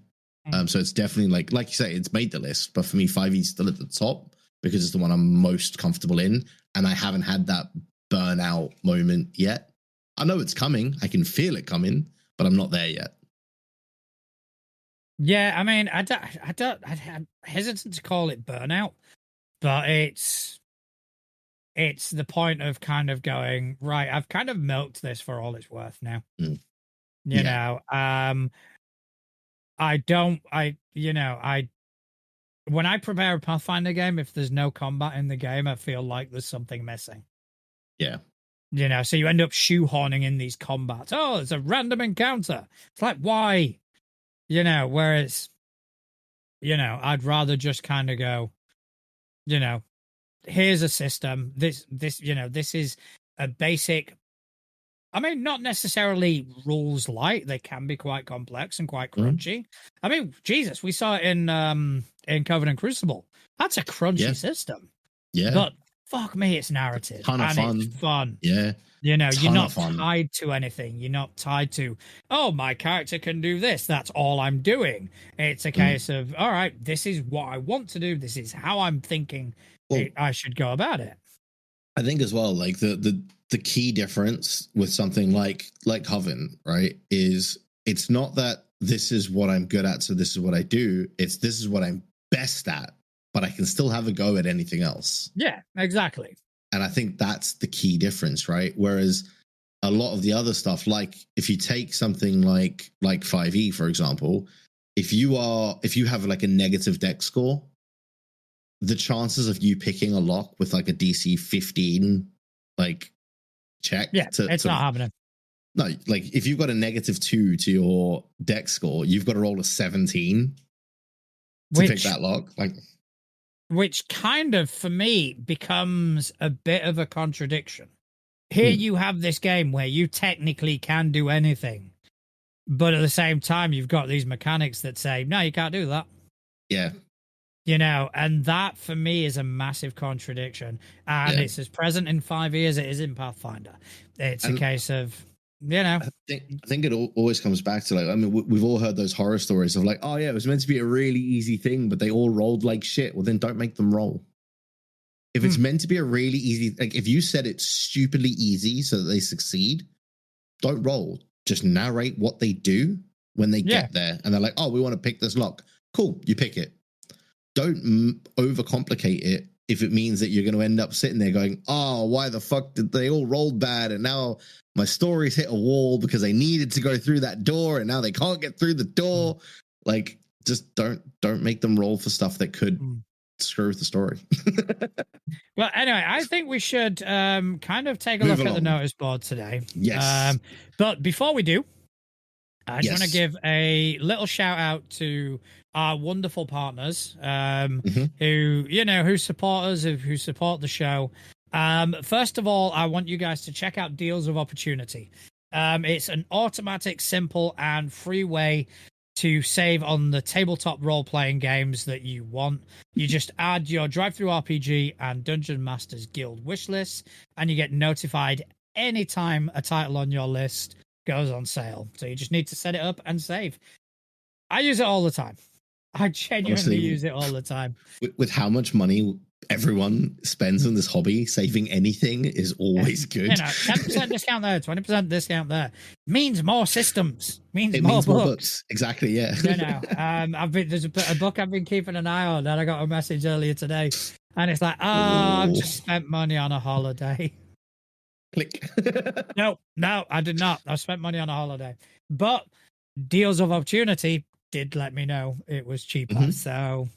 So it's definitely like you say, it's made the list, but for me, 5e is still at the top because it's the one I'm most comfortable in, and I haven't had that burnout moment yet. I know it's coming. I can feel it coming, but I'm not there yet. Yeah, I mean, I'm hesitant to call it burnout, but it's the point of kind of going, right, I've kind of milked this for all it's worth now. When I prepare a Pathfinder game, if there's no combat in the game, I feel like there's something missing. Yeah. So you end up shoehorning in these combats. Oh, it's a random encounter. It's like, why? Whereas, I'd rather just kind of go, here's a system. This is a basic, I mean, not necessarily rules light. They can be quite complex and quite crunchy. I mean, Jesus, we saw it in Covenant Crucible. That's a crunchy system. Yeah. But fuck me, it's narrative. Ton of fun. It's fun. Yeah. You're not tied to anything. You're not tied to, oh, my character can do this. That's all I'm doing. It's a case of, all right, this is what I want to do. This is how I'm thinking I should go about it. I think as well, like the key difference with something like Coven, right, is it's not that this is what I'm good at, so this is what I do. It's this is what I'm best at, but I can still have a go at anything else. Yeah, exactly. And I think that's the key difference, right? Whereas a lot of the other stuff, like if you take something like 5e, for example, if you have like a negative dex score, the chances of you picking a lock with like a DC 15 like check it's not happening. No, like if you've got a -2 to your dex score, you've got to roll a 17 to pick that lock. Like, which kind of for me becomes a bit of a contradiction. Here you have this game where you technically can do anything, but at the same time you've got these mechanics that say no, you can't do that. Yeah. You know, and that for me is a massive contradiction. And it's as present in 5e as it is in Pathfinder. It's a case of, you know. I think it always comes back to like, I mean, we've all heard those horror stories of like, oh yeah, it was meant to be a really easy thing, but they all rolled like shit. Well, then don't make them roll. If it's meant to be a really easy, like if you said it's stupidly easy so that they succeed, don't roll. Just narrate what they do when they get there. And they're like, oh, we want to pick this lock. Cool, you pick it. Don't overcomplicate it if it means that you're going to end up sitting there going, oh, why the fuck did they all roll bad? And now my story's hit a wall because they needed to go through that door and now they can't get through the door. Like, just don't make them roll for stuff that could screw with the story. Well, anyway, I think we should kind of take a look at the notice board today. Yes. But before we do, I just want to give a little shout out to our wonderful partners who support us, who support the show. First of all, I want you guys to check out Deals of Opportunity. It's an automatic, simple, and free way to save on the tabletop role-playing games that you want. You just add your Drive-Thru RPG and Dungeon Masters Guild wish lists, and you get notified anytime a title on your list goes on sale. So you just need to set it up and save. I use it all the time. I genuinely use it all the time. With how much money everyone spends on this hobby, saving anything is always good. 10% discount there, 20% discount there. Means more systems. Means more books. Exactly, yeah. There's a book I've been keeping an eye on, and I got a message earlier today, and it's like, I've just spent money on a holiday. Click. No, I did not. I spent money on a holiday. But Deals of Opportunity did let me know it was cheaper. So,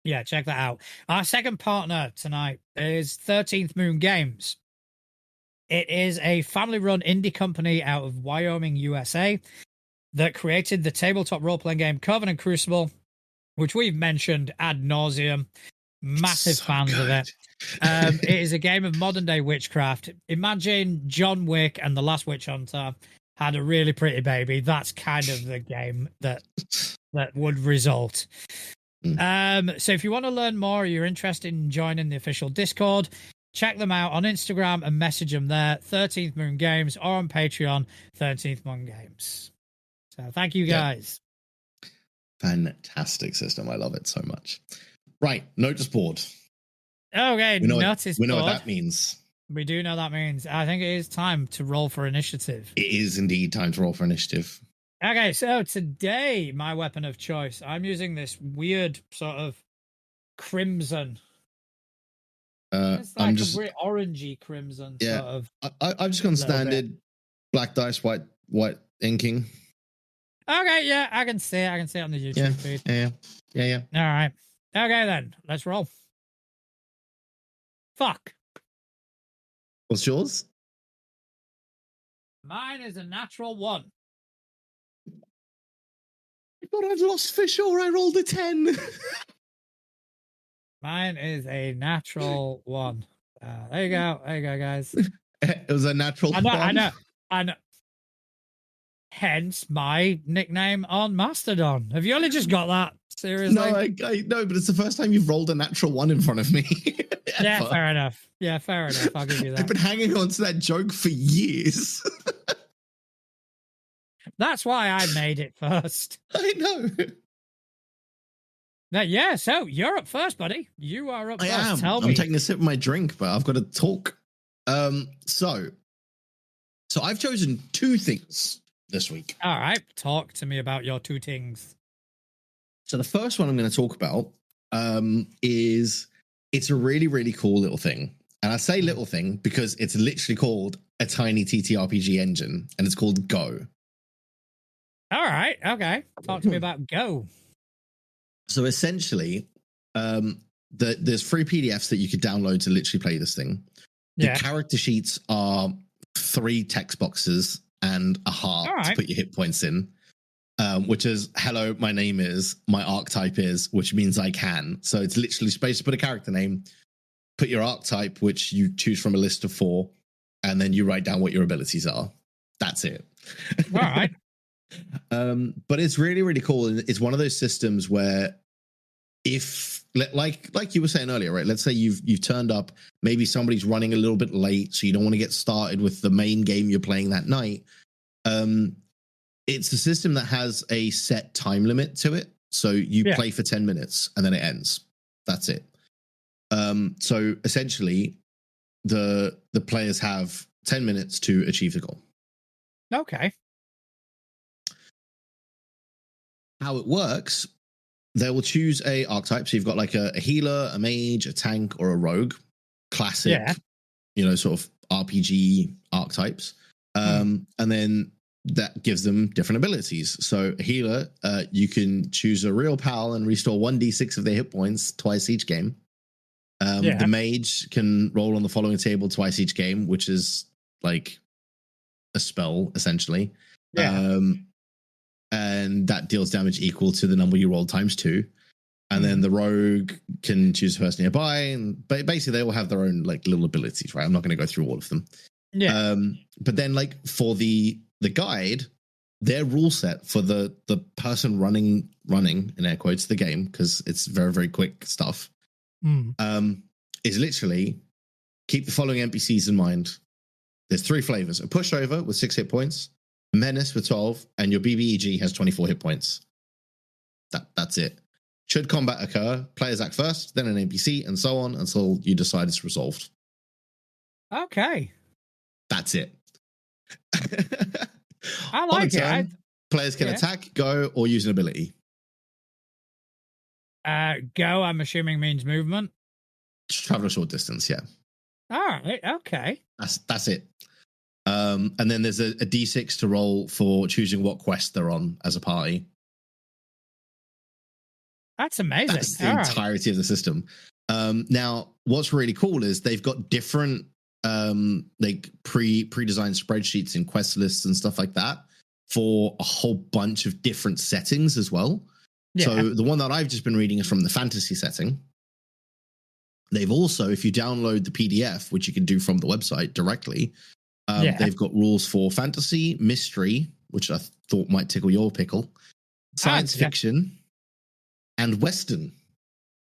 yeah, check that out. Our second partner tonight is 13th Moon Games. It is a family-run indie company out of Wyoming, USA, that created the tabletop role-playing game Covenant Crucible, which we've mentioned ad nauseum. Massive fans of it. It is a game of modern-day witchcraft. Imagine John Wick and The Last Witch Hunter had a really pretty baby. That's kind of the game that would result. So if you want to learn more, or you're interested in joining the official Discord, check them out on Instagram and message them there, 13th Moon Games, or on Patreon, 13th Moon Games. So thank you guys. Fantastic system. I love it so much. Right, notice board. Okay, notice board. We know what that means. We do know that means. I think it is time to roll for initiative. It is indeed time to roll for initiative. Okay, so today, my weapon of choice, I'm using this weird sort of crimson. It's like a very orangey crimson sort of. I've just gone standard black dice, white inking. Okay, yeah, I can see it. I can see it on the YouTube feed. Yeah. All right. Okay, then. Let's roll. Fuck. What's yours? Mine is a natural 1. I thought I'd lost for sure. I rolled a 10. Mine is a natural 1. There you go. There you go, guys. It was a natural 1. I know. Hence my nickname on Mastodon. Have you only just got that? Seriously? No, I know, but it's the first time you've rolled a natural 1 in front of me. Yeah, fair enough. I'll give you that. I've been hanging on to that joke for years. That's why I made it first. I know. Yeah, so you're up first, buddy. You are up first. I am. Tell me. I'm taking a sip of my drink, but I've got to talk. So I've chosen 2 things this week. All right. Talk to me about your 2 things. So the first one I'm going to talk about is it's a really, really cool little thing. And I say little thing because it's literally called a tiny TTRPG engine, and it's called Go. All right. Okay. Talk to me about Go. So essentially, there's free PDFs that you could download to literally play this thing. The character sheets are 3 text boxes and a heart to put your hit points in, which is, hello, my name is, my archetype is, which means I can. So it's literally supposed to put a character name, put your archetype, which you choose from a list of 4, and then you write down what your abilities are. That's it. All right. But it's really, really cool. And it's one of those systems where if, like you were saying earlier, right? Let's say you've turned up, maybe somebody's running a little bit late, so you don't want to get started with the main game you're playing that night. It's a system that has a set time limit to it. So you play for 10 minutes and then it ends. That's it. So essentially, the players have 10 minutes to achieve the goal. Okay. How it works, they will choose a archetype. So you've got like a healer, a mage, a tank, or a rogue. Classic, sort of RPG archetypes. And then that gives them different abilities. So a healer, you can choose a real pal and restore 1d6 of their hit points twice each game. The mage can roll on the following table twice each game, which is like a spell, essentially. And that deals damage equal to the number you roll times 2. And then the rogue can choose a person nearby, and basically they all have their own like little abilities, right? I'm not going to go through all of them. But then like for the guide, their rule set for the person running in air quotes the game, because it's very, very quick stuff, is literally keep the following NPCs in mind. There's 3 flavors: a pushover with 6 hit points, a menace with 12, and your BBEG has 24 hit points. That's it. Should combat occur, players act first, then an NPC, and so on until you decide it's resolved. Okay. That's it. I like it. Players can attack, go, or use an ability. Go, I'm assuming, means movement. Travel a short distance, yeah. All right, okay. That's it. And then there's a D6 to roll for choosing what quest they're on as a party. That's amazing. That's the entirety of the system. Now, what's really cool is they've got different like pre-designed spreadsheets and quest lists and stuff like that for a whole bunch of different settings as well. So the one that I've just been reading is from the fantasy setting. They've also, if you download the PDF, which you can do from the website directly, they've got rules for fantasy, mystery, which I thought might tickle your pickle, science fiction, and Western,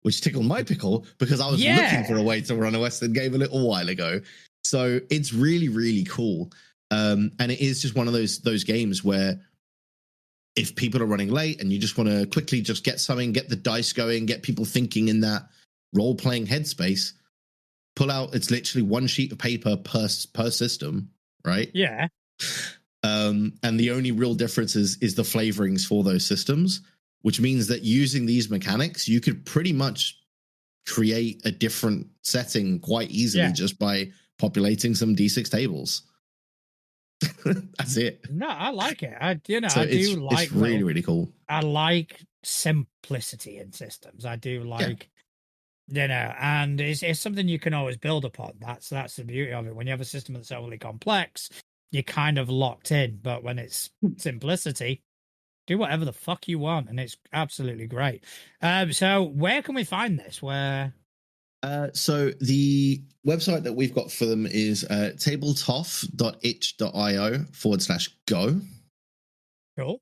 which tickled my pickle because I was looking for a way to run a Western game a little while ago. So it's really, really cool. And it is just one of those games where if people are running late and you just want to quickly just get something, get the dice going, get people thinking in that role-playing headspace, pull out, it's literally 1 sheet of paper per system, right? Yeah. And the only real difference is the flavorings for those systems, which means that using these mechanics, you could pretty much create a different setting quite easily just by populating some D6 tables. That's it. No, I like it. It's really, really cool. I like simplicity in systems. I do like, and it's something you can always build upon. That's the beauty of it. When you have a system that's overly complex, you're kind of locked in. But when it's simplicity, do whatever the fuck you want, and it's absolutely great. So where can we find this? Where? So the website that we've got for them is tabletop.itch.io/go. Cool.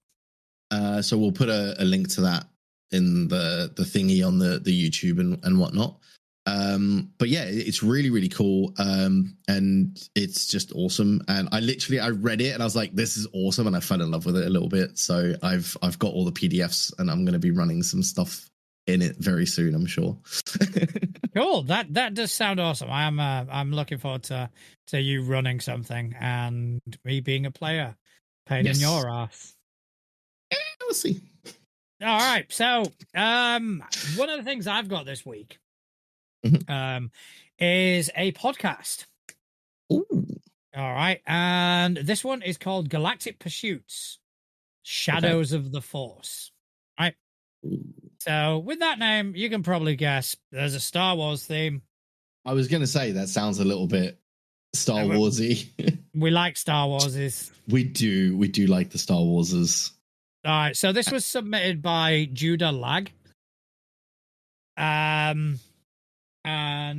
So we'll put a link to that in the thingy on the YouTube and whatnot. But yeah, it's really, really cool. And it's just awesome. And I read it and I was like, this is awesome. And I fell in love with it a little bit. So I've got all the PDFs and I'm going to be running some stuff in it very soon, I'm sure. Cool. That does sound awesome. I'm looking forward to you running something and me being a player. Pain in your ass. We'll see. All right. So, one of the things I've got this week is a podcast. Ooh. All right. And this one is called Galactic Pursuits, Shadows of the Force. Right. So with that name, you can probably guess there's a Star Wars theme. I was going to say that sounds a little bit Star Warsy. We like Star Warses. We do like the Star Warses. All right. So this was submitted by Judah Lag. And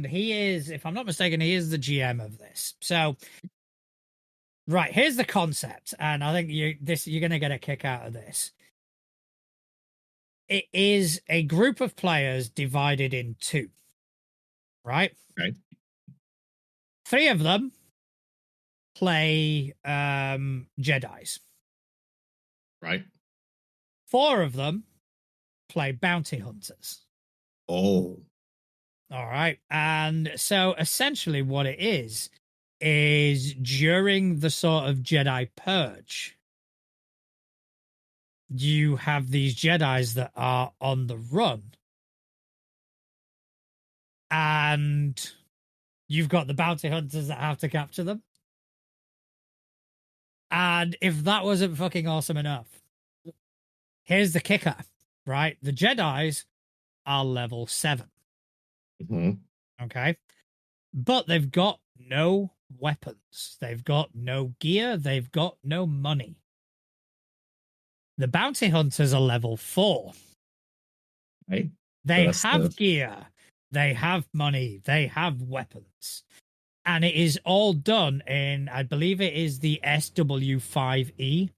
he is, if I'm not mistaken, he is the GM of this. So, right, here's the concept, and I think you're going to get a kick out of this. It is a group of players divided in two, right? Right. 3 of them play Jedis. Right. 4 of them play bounty hunters. Oh. All right. And so essentially what it is during the sort of Jedi purge, you have these Jedis that are on the run. And you've got the bounty hunters that have to capture them. And if that wasn't fucking awesome enough, here's the kicker, right? The Jedis are level 7. Mm-hmm. Okay. But they've got no weapons. They've got no gear. They've got no money. The bounty hunters are level 4. Right. They have gear. They have money. They have weapons. And it is all done in, I believe it is the SW5E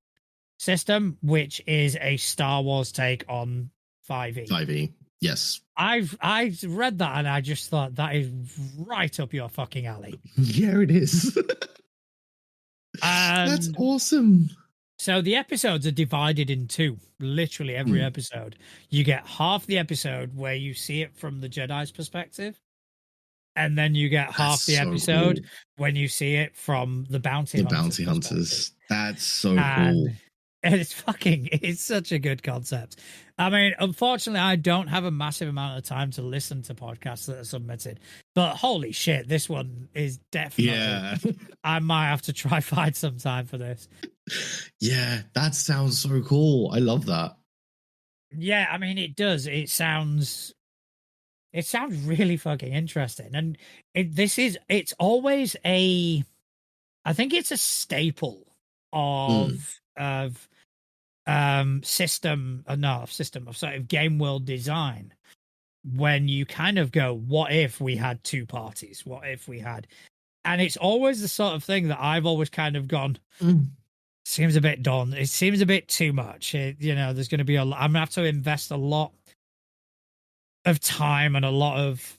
system, which is a Star Wars take on 5E. 5E. Yes. I read that and I just thought that is right up your fucking alley. Yeah, it is. That's awesome. So the episodes are divided in 2, literally every episode. You get half the episode where you see it from the Jedi's perspective, and then you get half the episode when you see it from the bounty hunters. That's so cool. And it's such a good concept. I mean, unfortunately, I don't have a massive amount of time to listen to podcasts that are submitted, but holy shit, this one is definitely. Yeah. I might have to try find some time for this. Yeah, that sounds so cool. I love that. Yeah, I mean, it does. It sounds really fucking interesting, and it's always I think it's a staple of system of sort of game world design, when you kind of go, what if we had 2 parties? What if we had, and it's always the sort of thing that I've always kind of gone, seems a bit done. It seems a bit too much. There's going to be I'm going to have to invest a lot of time and a lot of,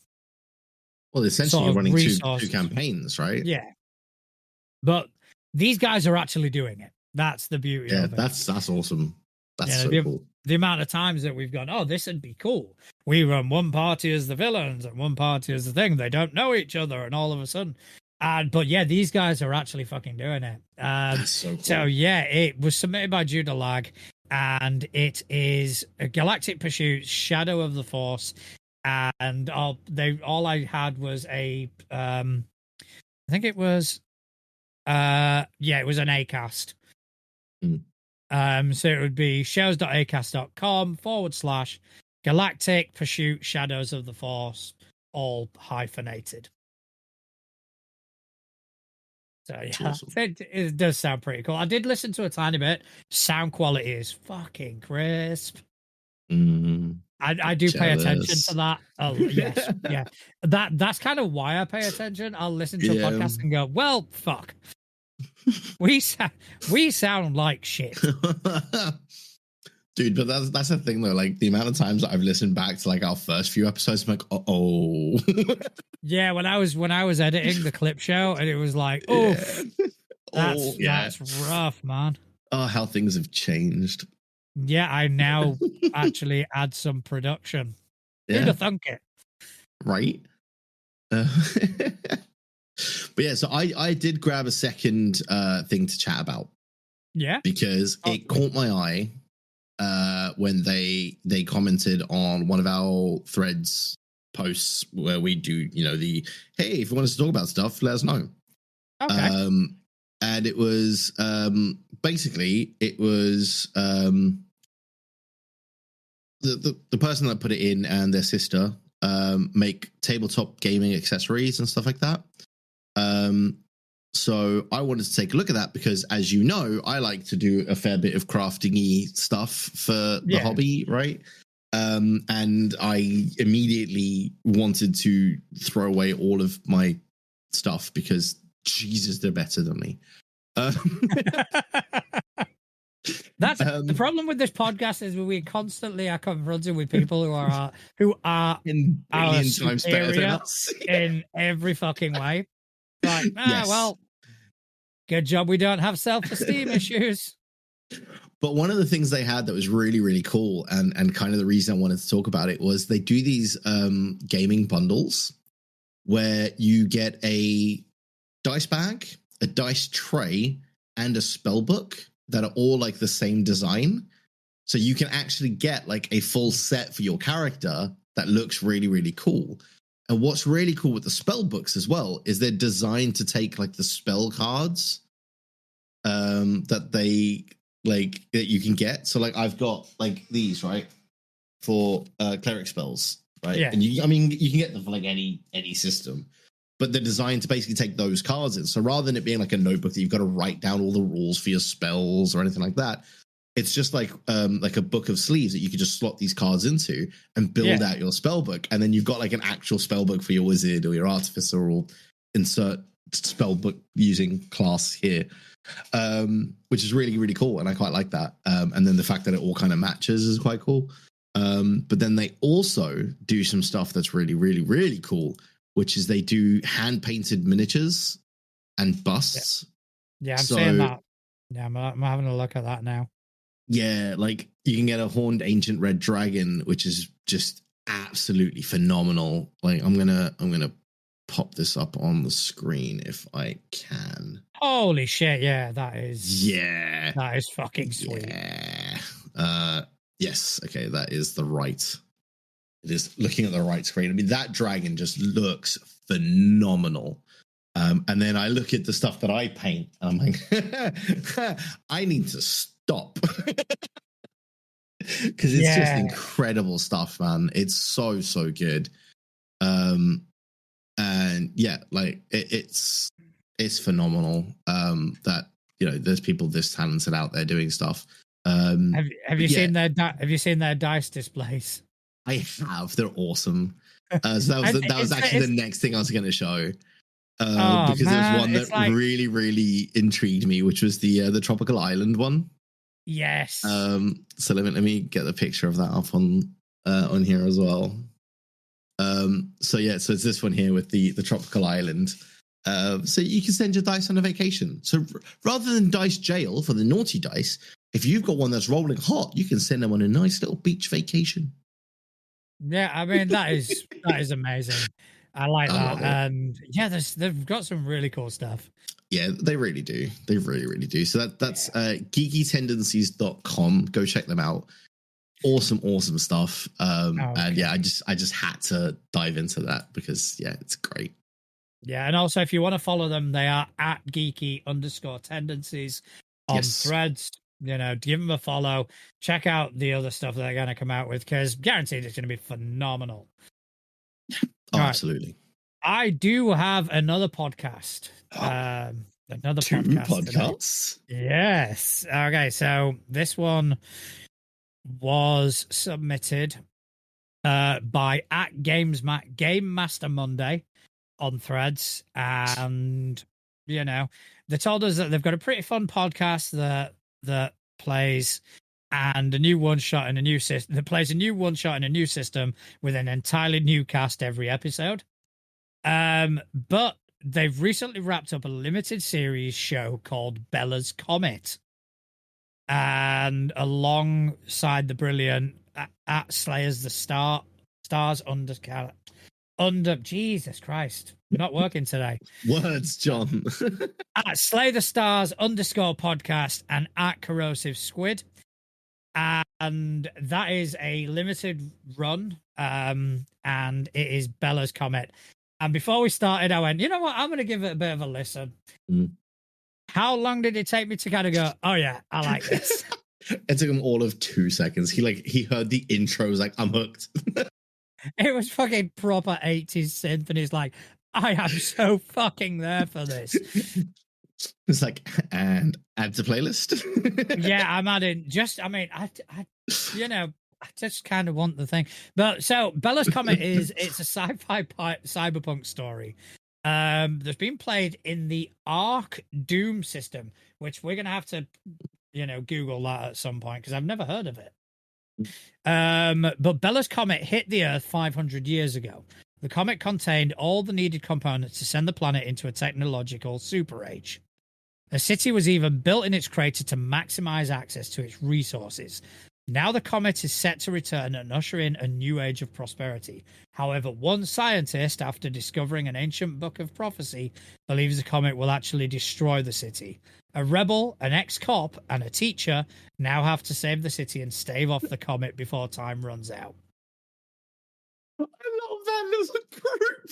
well, essentially sort of running resources. 2 campaigns, right? Yeah. But these guys are actually doing it. That's the beauty of it. That's awesome. That's so cool. The amount of times that we've gone, oh, this would be cool. We run one party as the villains and one party as the thing. They don't know each other, and all of a sudden. But yeah, these guys are actually fucking doing it. That's so cool. So yeah, it was submitted by Judah Lag, and it is a Galactic Pursuit, Shadow of the Force. And all I had was I think it was, it was an Acast. So it would be shows.acast.com/Galactic Pursuit Shadows of the Force, all hyphenated. So yeah, awesome. It does sound pretty cool. I did listen to a tiny bit. Sound quality is fucking crisp. I do pay attention to that. Oh yes, yeah. That's kind of why I pay attention. I'll listen to a podcast and go, well, fuck. We sound like shit. Dude, but that's the thing though. Like the amount of times that I've listened back to like our first few episodes, I'm like, oh. Yeah, when I was editing the clip show, and it was like, oh, that's rough, man. Oh, how things have changed. Yeah, I now actually add some production. Who'd have thunk it? Right. But yeah, so I did grab a second thing to chat about. Yeah. Because it caught my eye when they commented on one of our threads posts where we do, the hey, if you want us to talk about stuff, let us know. Okay. And it was basically the person that put it in and their sister make tabletop gaming accessories and stuff like that. So I wanted to take a look at that because, as you know, I like to do a fair bit of crafting-y stuff for the hobby, right? And I immediately wanted to throw away all of my stuff because, Jesus, they're better than me. That's the problem with this podcast is we constantly are confronted with people who are our billion times better than us in every fucking way. Like, yes. Well, good job we don't have self-esteem issues. But one of the things they had that was really, really cool, and kind of the reason I wanted to talk about it, was they do these gaming bundles where you get a dice bag, a dice tray, and a spell book that are all like the same design. So you can actually get like a full set for your character that looks really, really cool. And what's really cool with the spell books as well is they're designed to take like the spell cards that you can get. So like I've got like these, right, for cleric spells, right? Yeah. And you can get them for like any system, but they're designed to basically take those cards in. So rather than it being like a notebook that you've got to write down all the rules for your spells or anything like that, it's just like a book of sleeves that you could just slot these cards into and build out your spell book. And then you've got like an actual spell book for your wizard or your artificer, or insert spell book using class here, which is really, really cool. And I quite like that. And then the fact that it all kind of matches is quite cool. But then they also do some stuff that's really, really, really cool, which is they do hand-painted miniatures and busts. Yeah, I'm saying that. Yeah, I'm having a look at that now. Yeah, like you can get a horned ancient red dragon, which is just absolutely phenomenal. Like I'm gonna pop this up on the screen if I can. Holy shit! Yeah, that is fucking sweet. Yeah. Yes. Okay, that is the right. It is looking at the right screen. I mean, that dragon just looks phenomenal. And then I look at the stuff that I paint, and I'm like, I need to stop. Because it's just incredible stuff, man. It's so, so good. And yeah, like it's phenomenal that, there's people this talented out there doing stuff. Have you seen their dice displays? I have. They're awesome. So that was actually the next thing I was going to show. Because there's one that really, really intrigued me, which was the tropical island one. Yes. So let me get the picture of that up on here as well. So it's this one here with the tropical island. So you can send your dice on a vacation. So rather than dice jail for the naughty dice, if you've got one that's rolling hot, you can send them on a nice little beach vacation. Yeah, I mean that is amazing. I like that. And yeah, they've got some really cool stuff. Yeah, they really do. They really, really do. So that's geekytendencies.com. Go check them out. Awesome stuff. And yeah, I just had to dive into that because it's great. Yeah, and also if you want to follow them, they are at geeky_tendencies on Threads. Give them a follow. Check out the other stuff that they're going to come out with, because guaranteed it's going to be phenomenal. Absolutely. I do have another podcast. Another Two podcasts. Yes. Okay, so this one was submitted by at Game Master Monday on Threads, and they told us that they've got a pretty fun podcast that plays and a new one shot in a new system that plays a new one shot in a new system with an entirely new cast every episode. But they've recently wrapped up a limited series show called Bella's Comet, and alongside the brilliant at Slayers the Stars under Jesus Christ, we're not working today. Words, John. At Slay the Stars _podcast and at Corrosive Squid. And that is a limited run and it is Bella's Comet. And before we started, I went, you know what? I'm going to give it a bit of a listen. Mm. How long did it take me to kind of go, oh yeah, I like this? It took him all of 2 seconds. He heard the intro, was like, I'm hooked. It was fucking proper 80s synth, and he's like, I am so fucking there for this. It's like, and add to playlist. Yeah, I'm adding I just kind of want the thing. But so Bella's Comet it's a sci-fi cyberpunk story. That's been played in the Arc Doom system, which we're gonna have to, Google that at some point because I've never heard of it. But Bella's Comet hit the Earth 500 years ago. The comet contained all the needed components to send the planet into a technological super age. A city was even built in its crater to maximize access to its resources. Now the comet is set to return and usher in a new age of prosperity. However, one scientist, after discovering an ancient book of prophecy, believes the comet will actually destroy the city. A rebel, an ex-cop, and a teacher now have to save the city and stave off the comet before time runs out. I love that little group.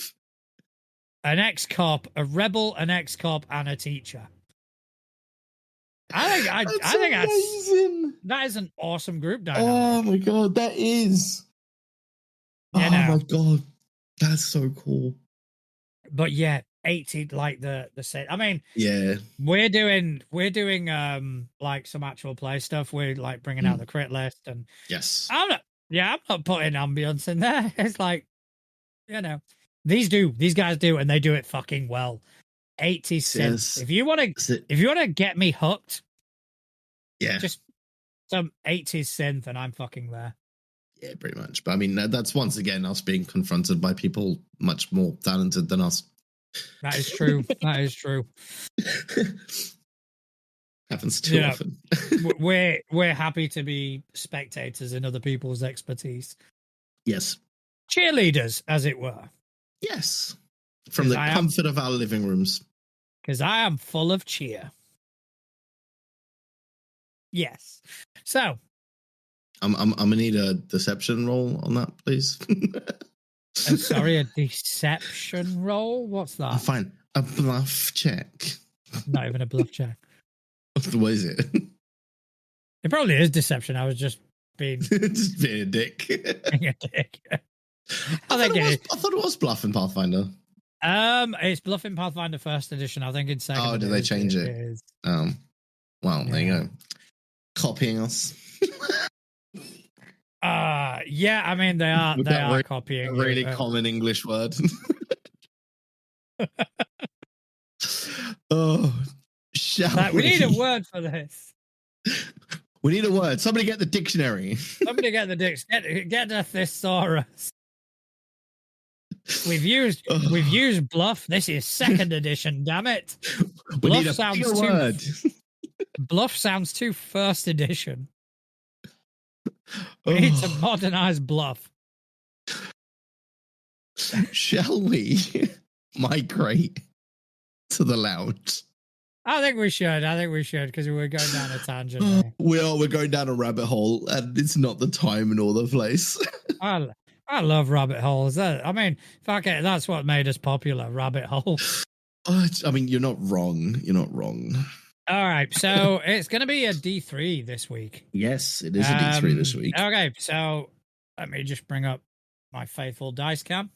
An ex-cop, a rebel, an ex-cop, and a teacher. I think amazing. that is an awesome group dynamic. Oh my god, that is. My god, that's so cool. But yeah, 80 like the set. I mean, yeah, we're doing like some actual play stuff. We're like bringing out the crit list, and yes, I'm not putting ambience in there. It's like, these guys do, and they do it fucking well. 80s synth. Yes. If you want to get me hooked, yeah, just some 80s synth, and I'm fucking there. Yeah, pretty much. But I mean, that's once again us being confronted by people much more talented than us. That is true. That is true. Happens too often. we're happy to be spectators in other people's expertise. Yes. Cheerleaders, as it were. Yes. From the comfort of our living rooms. Because I am full of cheer. Yes. So I'm gonna need a deception roll on that, please. I'm sorry, a deception roll? What's that? Oh, fine. A bluff check. Not even a bluff check. What is it? It probably is deception. I was just being just being a dick. Being a dick. I thought it was bluff in Pathfinder. It's bluff in Pathfinder first edition. I think in second. Oh, did they change it? Well, there you go. Copying us. Yeah, I mean they are copying a really common English word. We need a word for this. We need a word. Somebody get the dictionary. Somebody get the get a thesaurus. We've used bluff. This is second edition, damn it. Bluff sounds word. Bluff sounds too first edition. We need to modernize bluff. Shall we migrate to the lounge? I think we should because we're going down a tangent. We're going down a rabbit hole, and it's not the time nor the place. I love rabbit holes. I mean, fuck it, that's what made us popular, rabbit holes. I mean, you're not wrong. You're not wrong. All right, so it's going to be a D3 this week. Yes, it is a D3 this week. Okay, so let me just bring up my faithful dice cam.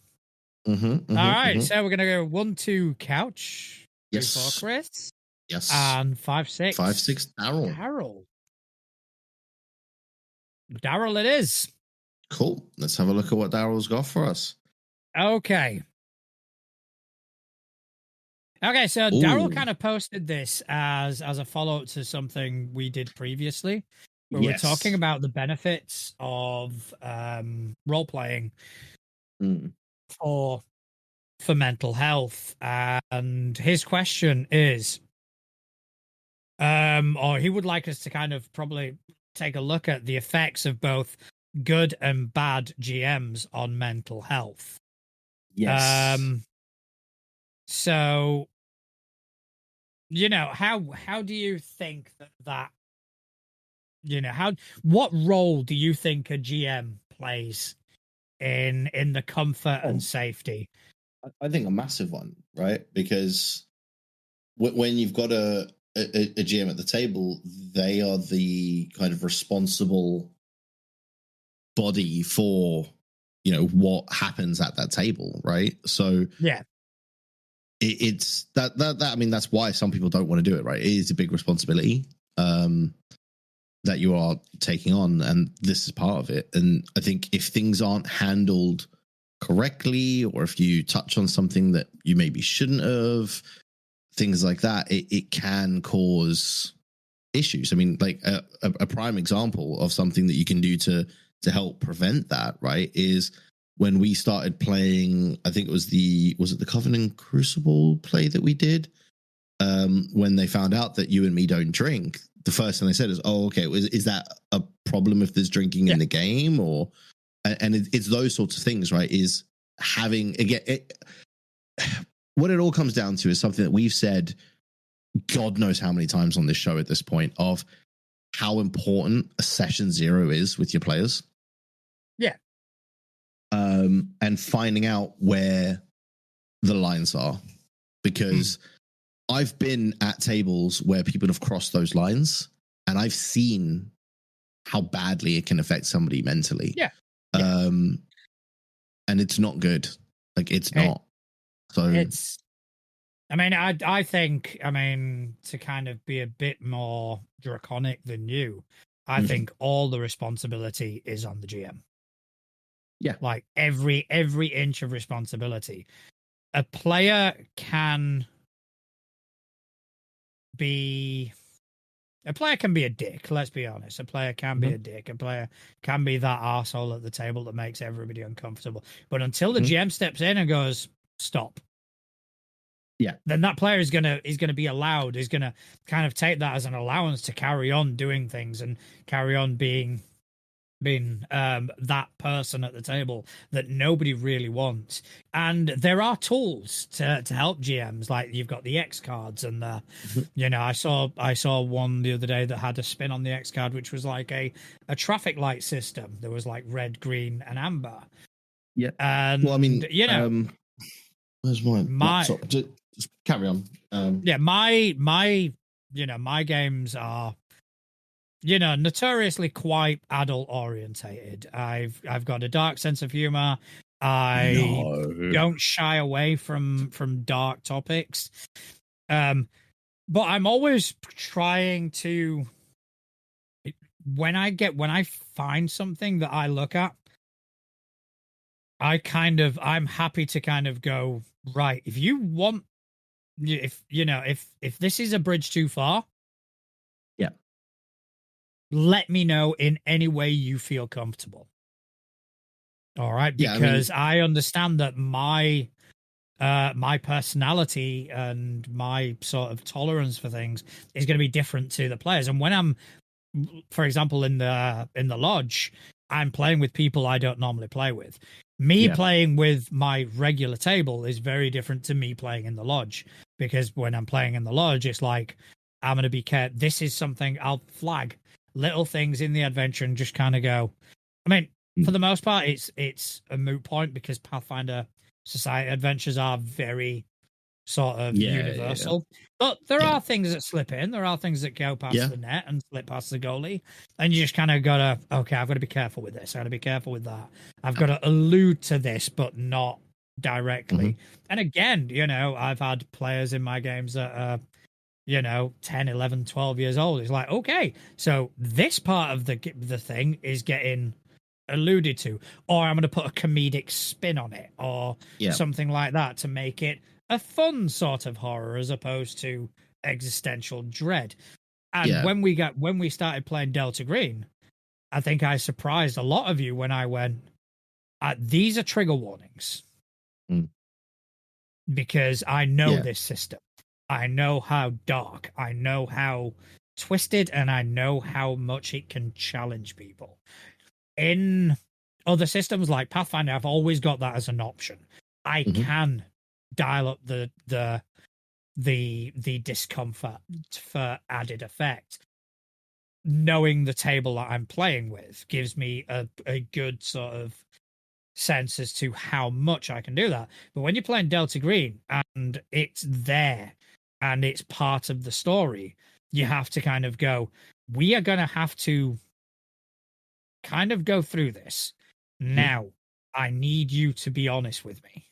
All right, so we're going to go 1-2 couch. Yes. 3-4 Chris. Yes. And 5-6. 5-6 Daryl. Daryl it is. Cool. Let's have a look at what Daryl's got for us. Okay, so Daryl kind of posted this as a follow-up to something we did previously, where we're talking about the benefits of role-playing for mental health. And his question is, or he would like us to kind of probably take a look at the effects of both good and bad GMs on mental health. Yes. So, how do you think that what role do you think a GM plays in the comfort and safety. I think a massive one, right? Because when you've got a GM at the table, they are the kind of responsible body for, what happens at that table, right? So Yeah. it's that I mean, that's why some people don't want to do it, right? It is a big responsibility that you are taking on, and this is part of it. And I think if things aren't handled correctly, or if you touch on something that you maybe shouldn't have, things like that, it can cause issues. I mean, like a prime example of something that you can do to help prevent that, right, is when we started playing, I think it was the Covenant Crucible play that we did, when they found out that you and me don't drink, the first thing they said is, oh, okay, is that a problem if there's drinking in the game? Or and it's those sorts of things, right? Is having, again, what it all comes down to is something that we've said God knows how many times on this show at this point, of how important a session zero is with your players. Yeah. And finding out where the lines are, because I've been at tables where people have crossed those lines, and I've seen how badly it can affect somebody mentally. Yeah. And it's not good. Like, it's not. So it's, I think, to kind of be a bit more draconic than you, I think all the responsibility is on the GM. Yeah. Like every inch of responsibility. A player can be a dick, let's be honest. A player can be a dick. A player can be that arsehole at the table that makes everybody uncomfortable. But until the GM steps in and goes, stop. Yeah. Then that player is gonna be allowed, is gonna kind of take that as an allowance to carry on doing things and carry on being that person at the table that nobody really wants. And there are tools to help GMs, like you've got the X cards, and I saw one the other day that had a spin on the X card, which was like a traffic light system. There was like red, green, and amber. Yeah. And well, I mean, where's my laptop? Just carry on. My games are notoriously quite adult orientated. I've got a dark sense of humor. I don't shy away from dark topics. But I'm always trying to, when I find something that I look at, I'm happy to kind of go, right, if you want, if this is a bridge too far, let me know in any way you feel comfortable. All right, because I understand that my personality and my sort of tolerance for things is going to be different to the players. And when I'm, for example, in the lodge, I'm playing with people I don't normally play with. Me playing with my regular table is very different to me playing in the lodge, because when I'm playing in the lodge, it's like, I'm going to be careful. This is something I'll flag little things in the adventure and just kind of go. For the most part, it's a moot point, because Pathfinder Society adventures are very sort of universal. But there are things that slip in. There are things that go past the net and slip past the goalie. And you just kind of got to, okay, I've got to be careful with this. I've got to be careful with that. I've got to allude to this, but not directly. And again, I've had players in my games that are 10, 11, 12 years old. It's like, okay, so this part of the thing is getting alluded to, or I'm going to put a comedic spin on it, or something like that, to make it a fun sort of horror as opposed to existential dread. And when we started playing Delta Green, I think I surprised a lot of you when I went, these are trigger warnings, because I know this system. I know how dark, I know how twisted, and I know how much it can challenge people. In other systems like Pathfinder, I've always got that as an option. I can dial up the discomfort for added effect. Knowing the table that I'm playing with gives me a good sort of sense as to how much I can do that. But when you're playing Delta Green and it's there and it's part of the story, you have to kind of go, we are going to have to kind of go through this. Now, I need you to be honest with me.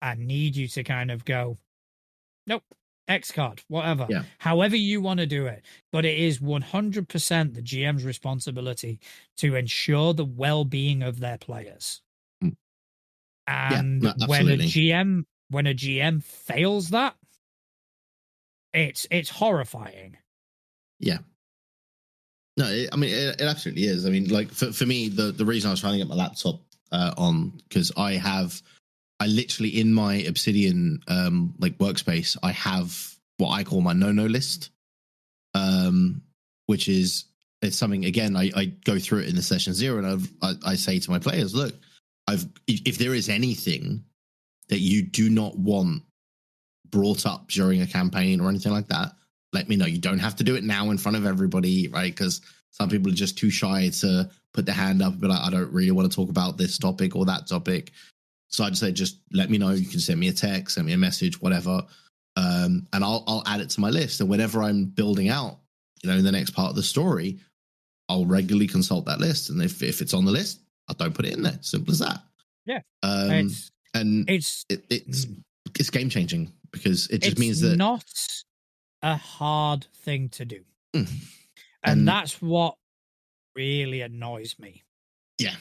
I need you to kind of go, nope, X card, whatever, however you want to do it. But it is 100% the GM's responsibility to ensure the well-being of their players. And when a GM fails that, it's horrifying. Yeah. No, I mean, it absolutely is. I mean, like for me, the reason I was trying to get my laptop on, because I literally in my Obsidian like workspace, I have what I call my no list, which is, it's something, again, I go through it in the session 0, and I say to my players, look, if there is anything that you do not want brought up during a campaign or anything like that, let me know. You don't have to do it now in front of everybody, right? Because some people are just too shy to put their hand up and be like, I don't really want to talk about this topic or that topic. So I'd say, just let me know. You can send me a text, send me a message, whatever. And I'll add it to my list. And whenever I'm building out, in the next part of the story, I'll regularly consult that list. And if it's on the list, I don't put it in there. Simple as that. Yeah. It's game changing, because it just means that it's not a hard thing to do. And that's what really annoys me. Yeah.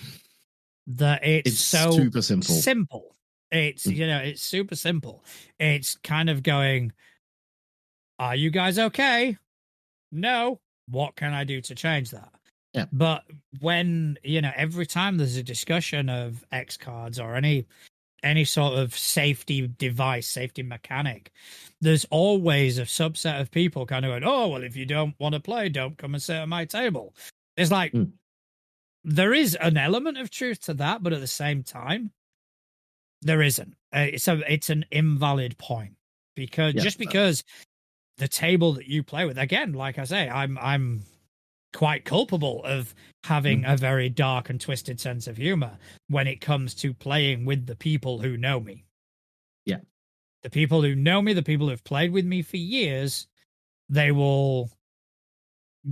That it's so super simple. It's, it's super simple. It's kind of going, are you guys okay? No. What can I do to change that? Yeah. But when, every time there's a discussion of X cards or any sort of safety device, safety mechanic, there's always a subset of people kind of going, oh, well, if you don't want to play, don't come and sit at my table. It's like, there is an element of truth to that, but at the same time, there isn't. It's an invalid point, because just because the table that you play with, again, like I say, I'm quite culpable of having a very dark and twisted sense of humor when it comes to playing with the people who know me. Yeah. The people who know me, the people who've played with me for years, they will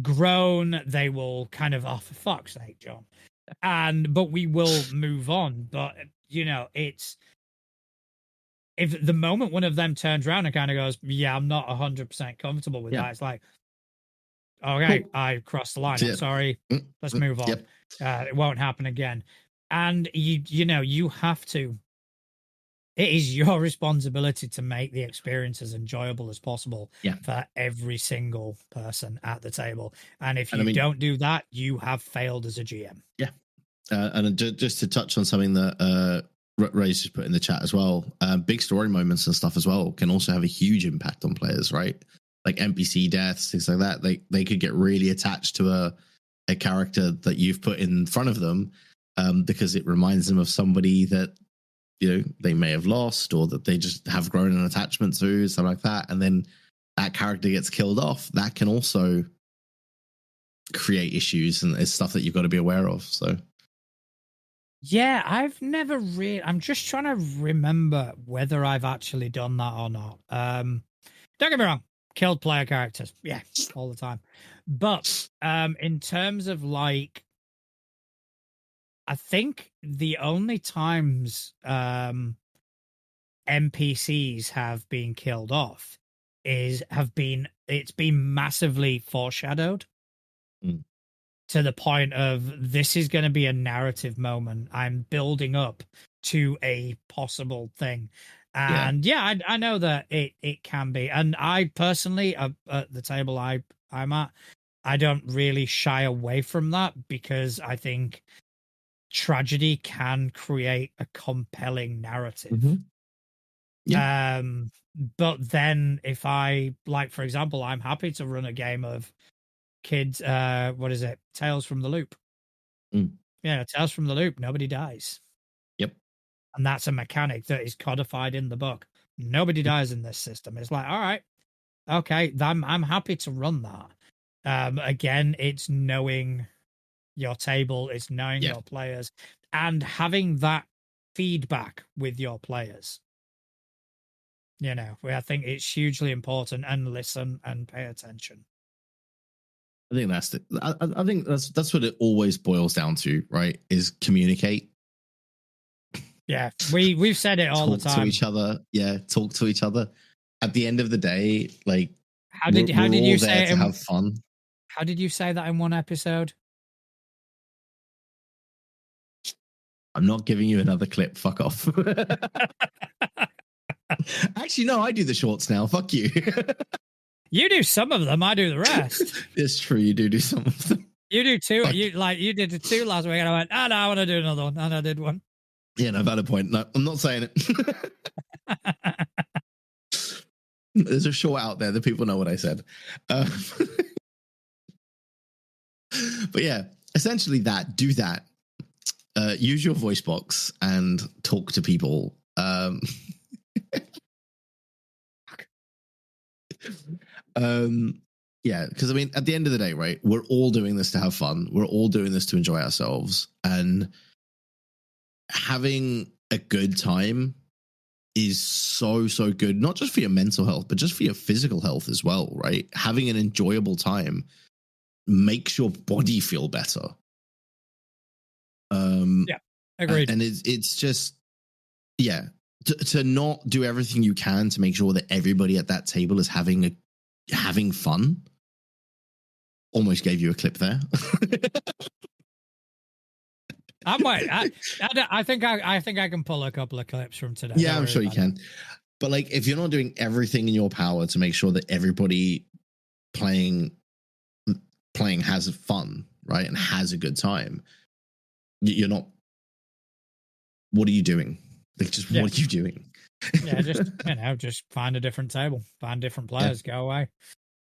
groan, they will kind of, oh, for fuck's sake, John. But we will move on. But, it's, if the moment one of them turns around and kind of goes, yeah, I'm not 100% comfortable with that, it's like, okay, cool. I crossed the line. I'm sorry. Let's move on. It won't happen again. And you have to. It is your responsibility to make the experience as enjoyable as possible for every single person at the table. And if you don't do that, you have failed as a GM. Yeah. And just to touch on something that Ray's just put in the chat as well, big story moments and stuff as well can also have a huge impact on players, right? Like NPC deaths, things like that. They could get really attached to a character that you've put in front of them, because it reminds them of somebody that they may have lost, or that they just have grown an attachment to, something like that. And then that character gets killed off. That can also create issues, and it's stuff that you've got to be aware of. So yeah, I've never really. I'm just trying to remember whether I've actually done that or not. Don't get me wrong. Killed player characters, all the time. But in terms of like, I think the only times NPCs have been killed off it's been massively foreshadowed to the point of, this is going to be a narrative moment. I'm building up to a possible thing. And I know that it can be. And I personally, at the table I'm at, I don't really shy away from that, because I think tragedy can create a compelling narrative. But then if I, like, for example, I'm happy to run a game of kids, what is it? Tales from the Loop. Yeah, Tales from the Loop. Nobody dies. And that's a mechanic that is codified in the book. Nobody dies in this system. It's like, all right, okay, I'm happy to run that. Again, it's knowing your table, it's knowing Yeah. your players and having that feedback with your players. You know, I think it's hugely important, and listen and pay attention. I think that's I think that's what it always boils down to, right? Is communicate. Yeah, we've said it all the time. Talk to each other. Yeah, talk to each other. At the end of the day, like how did we're you all say there it to have fun. How did you say that in one episode? I'm not giving you another clip. Fuck off. Actually, no, I do the shorts now. Fuck you. You do some of them, I do the rest. It's true. You do some of them. You do two. Fuck. You did the two last week, and I went, oh no, I want to do another one, and I did one. Yeah, no, valid point. No, I'm not saying it. There's a short out there that people know what I said. But yeah, essentially do that. Use your voice box and talk to people. Yeah, because I mean, at the end of the day, right, we're all doing this to have fun. We're all doing this to enjoy ourselves, and having a good time is so good, not just for your mental health, but just for your physical health as well, right? Having an enjoyable time makes your body feel better. Yeah, agreed. And it's just, yeah, to not do everything you can to make sure that everybody at that table is having fun. Almost gave you a clip there. I think I can pull a couple of clips from today. Yeah, I'm sure you can. But like, if you're not doing everything in your power to make sure that everybody playing has fun, right, and has a good time, you're not. What are you doing? Like, just what are you doing? Yeah, just find a different table, find different players, go away,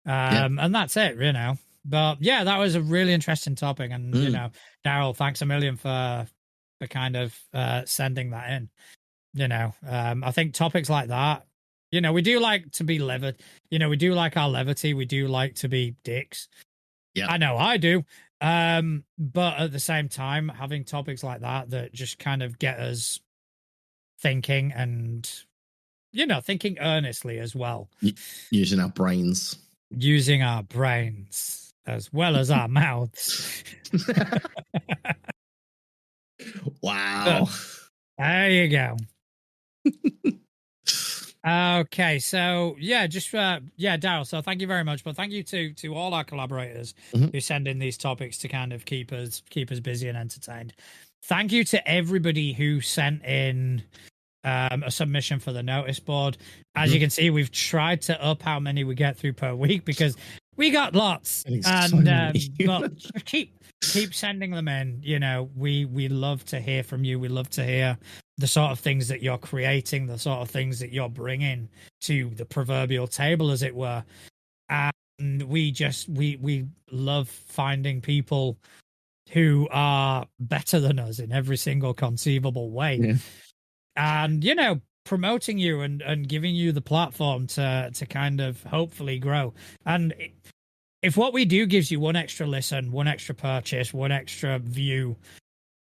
and that's it, you know. But yeah, that was a really interesting topic, and you know, Daryl, thanks a million for kind of sending that in. You know, I think topics like that, you know, we do like to be levered. You know, we do like our levity. We do like to be dicks. Yeah, I know I do. But at the same time, having topics like that just kind of get us thinking, and you know, thinking earnestly as well. Using our brains As well as our mouths. Wow. There you go. Okay, so yeah, Daryl, so thank you very much, but thank you to all our collaborators who send in these topics to kind of keep us busy and entertained. Thank you to everybody who sent in a submission for the notice board. As you can see, we've tried to up how many we get through per week because we got lots, and but keep sending them in. You know, we love to hear from you. We love to hear the sort of things that you're creating, the sort of things that you're bringing to the proverbial table, as it were. And we love finding people who are better than us in every single conceivable way. Yeah. And, you know, promoting you and giving you the platform to kind of hopefully grow. And if what we do gives you one extra listen, one extra purchase, one extra view,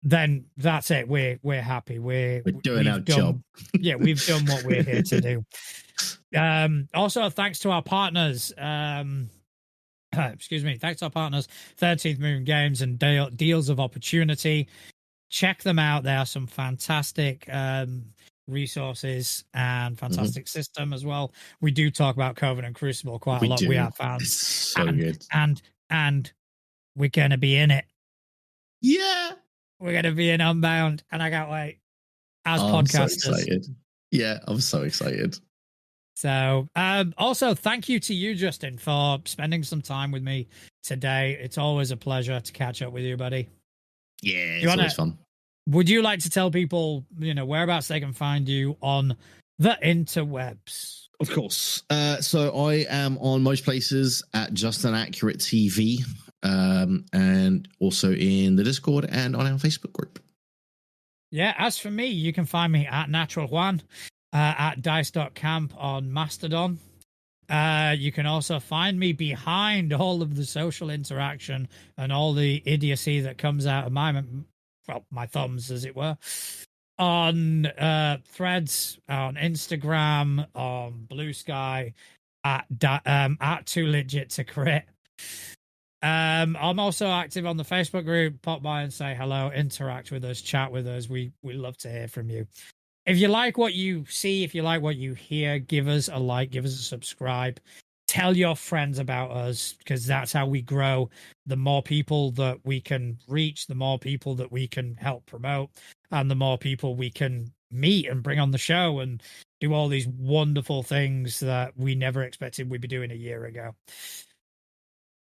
then that's it. We're happy. We're doing our job. Yeah, we've done what we're here to do. Also, thanks to our partners. Excuse me. Thanks to our partners, 13th Moon Games and Deals of Opportunity. Check them out. There are some fantastic resources and fantastic system as well. We do talk about Covenant and Crucible quite a lot. We have found it's so good, and we're gonna be in it. Yeah, we're gonna be in Unbound, and I can't wait. As podcasters, I'm so excited. Yeah, I'm so excited. So, also thank you to you, Justin, for spending some time with me today. It's always a pleasure to catch up with you, buddy. Yeah, it's always fun. Would you like to tell people, you know, whereabouts they can find you on the interwebs? Of course. So I am on most places at Just an Accurate TV, and also in the Discord and on our Facebook group. Yeah, as for me, you can find me at Natural Juan, at dice.camp on Mastodon. You can also find me behind all of the social interaction and all the idiocy that comes out of my thumbs, as it were, on Threads, on Instagram, on Blue Sky, at Too Legit to Crit. I'm also active on the Facebook group. Pop by and say hello, interact with us, chat with us. We love to hear from you. If you like what you see, if you like what you hear, give us a like, give us a subscribe. Tell your friends about us, because that's how we grow. The more people that we can reach, the more people that we can help promote, and the more people we can meet and bring on the show and do all these wonderful things that we never expected we'd be doing a year ago.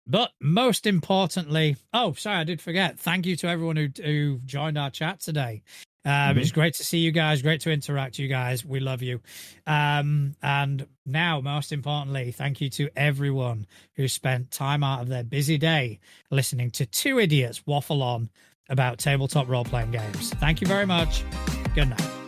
But most importantly, sorry, I did forget. Thank you to everyone who joined our chat today. It's great to see you guys. Great to interact, you guys. We love you. And now, most importantly, thank you to everyone who spent time out of their busy day listening to two idiots waffle on about tabletop role-playing games. Thank you very much. Good night.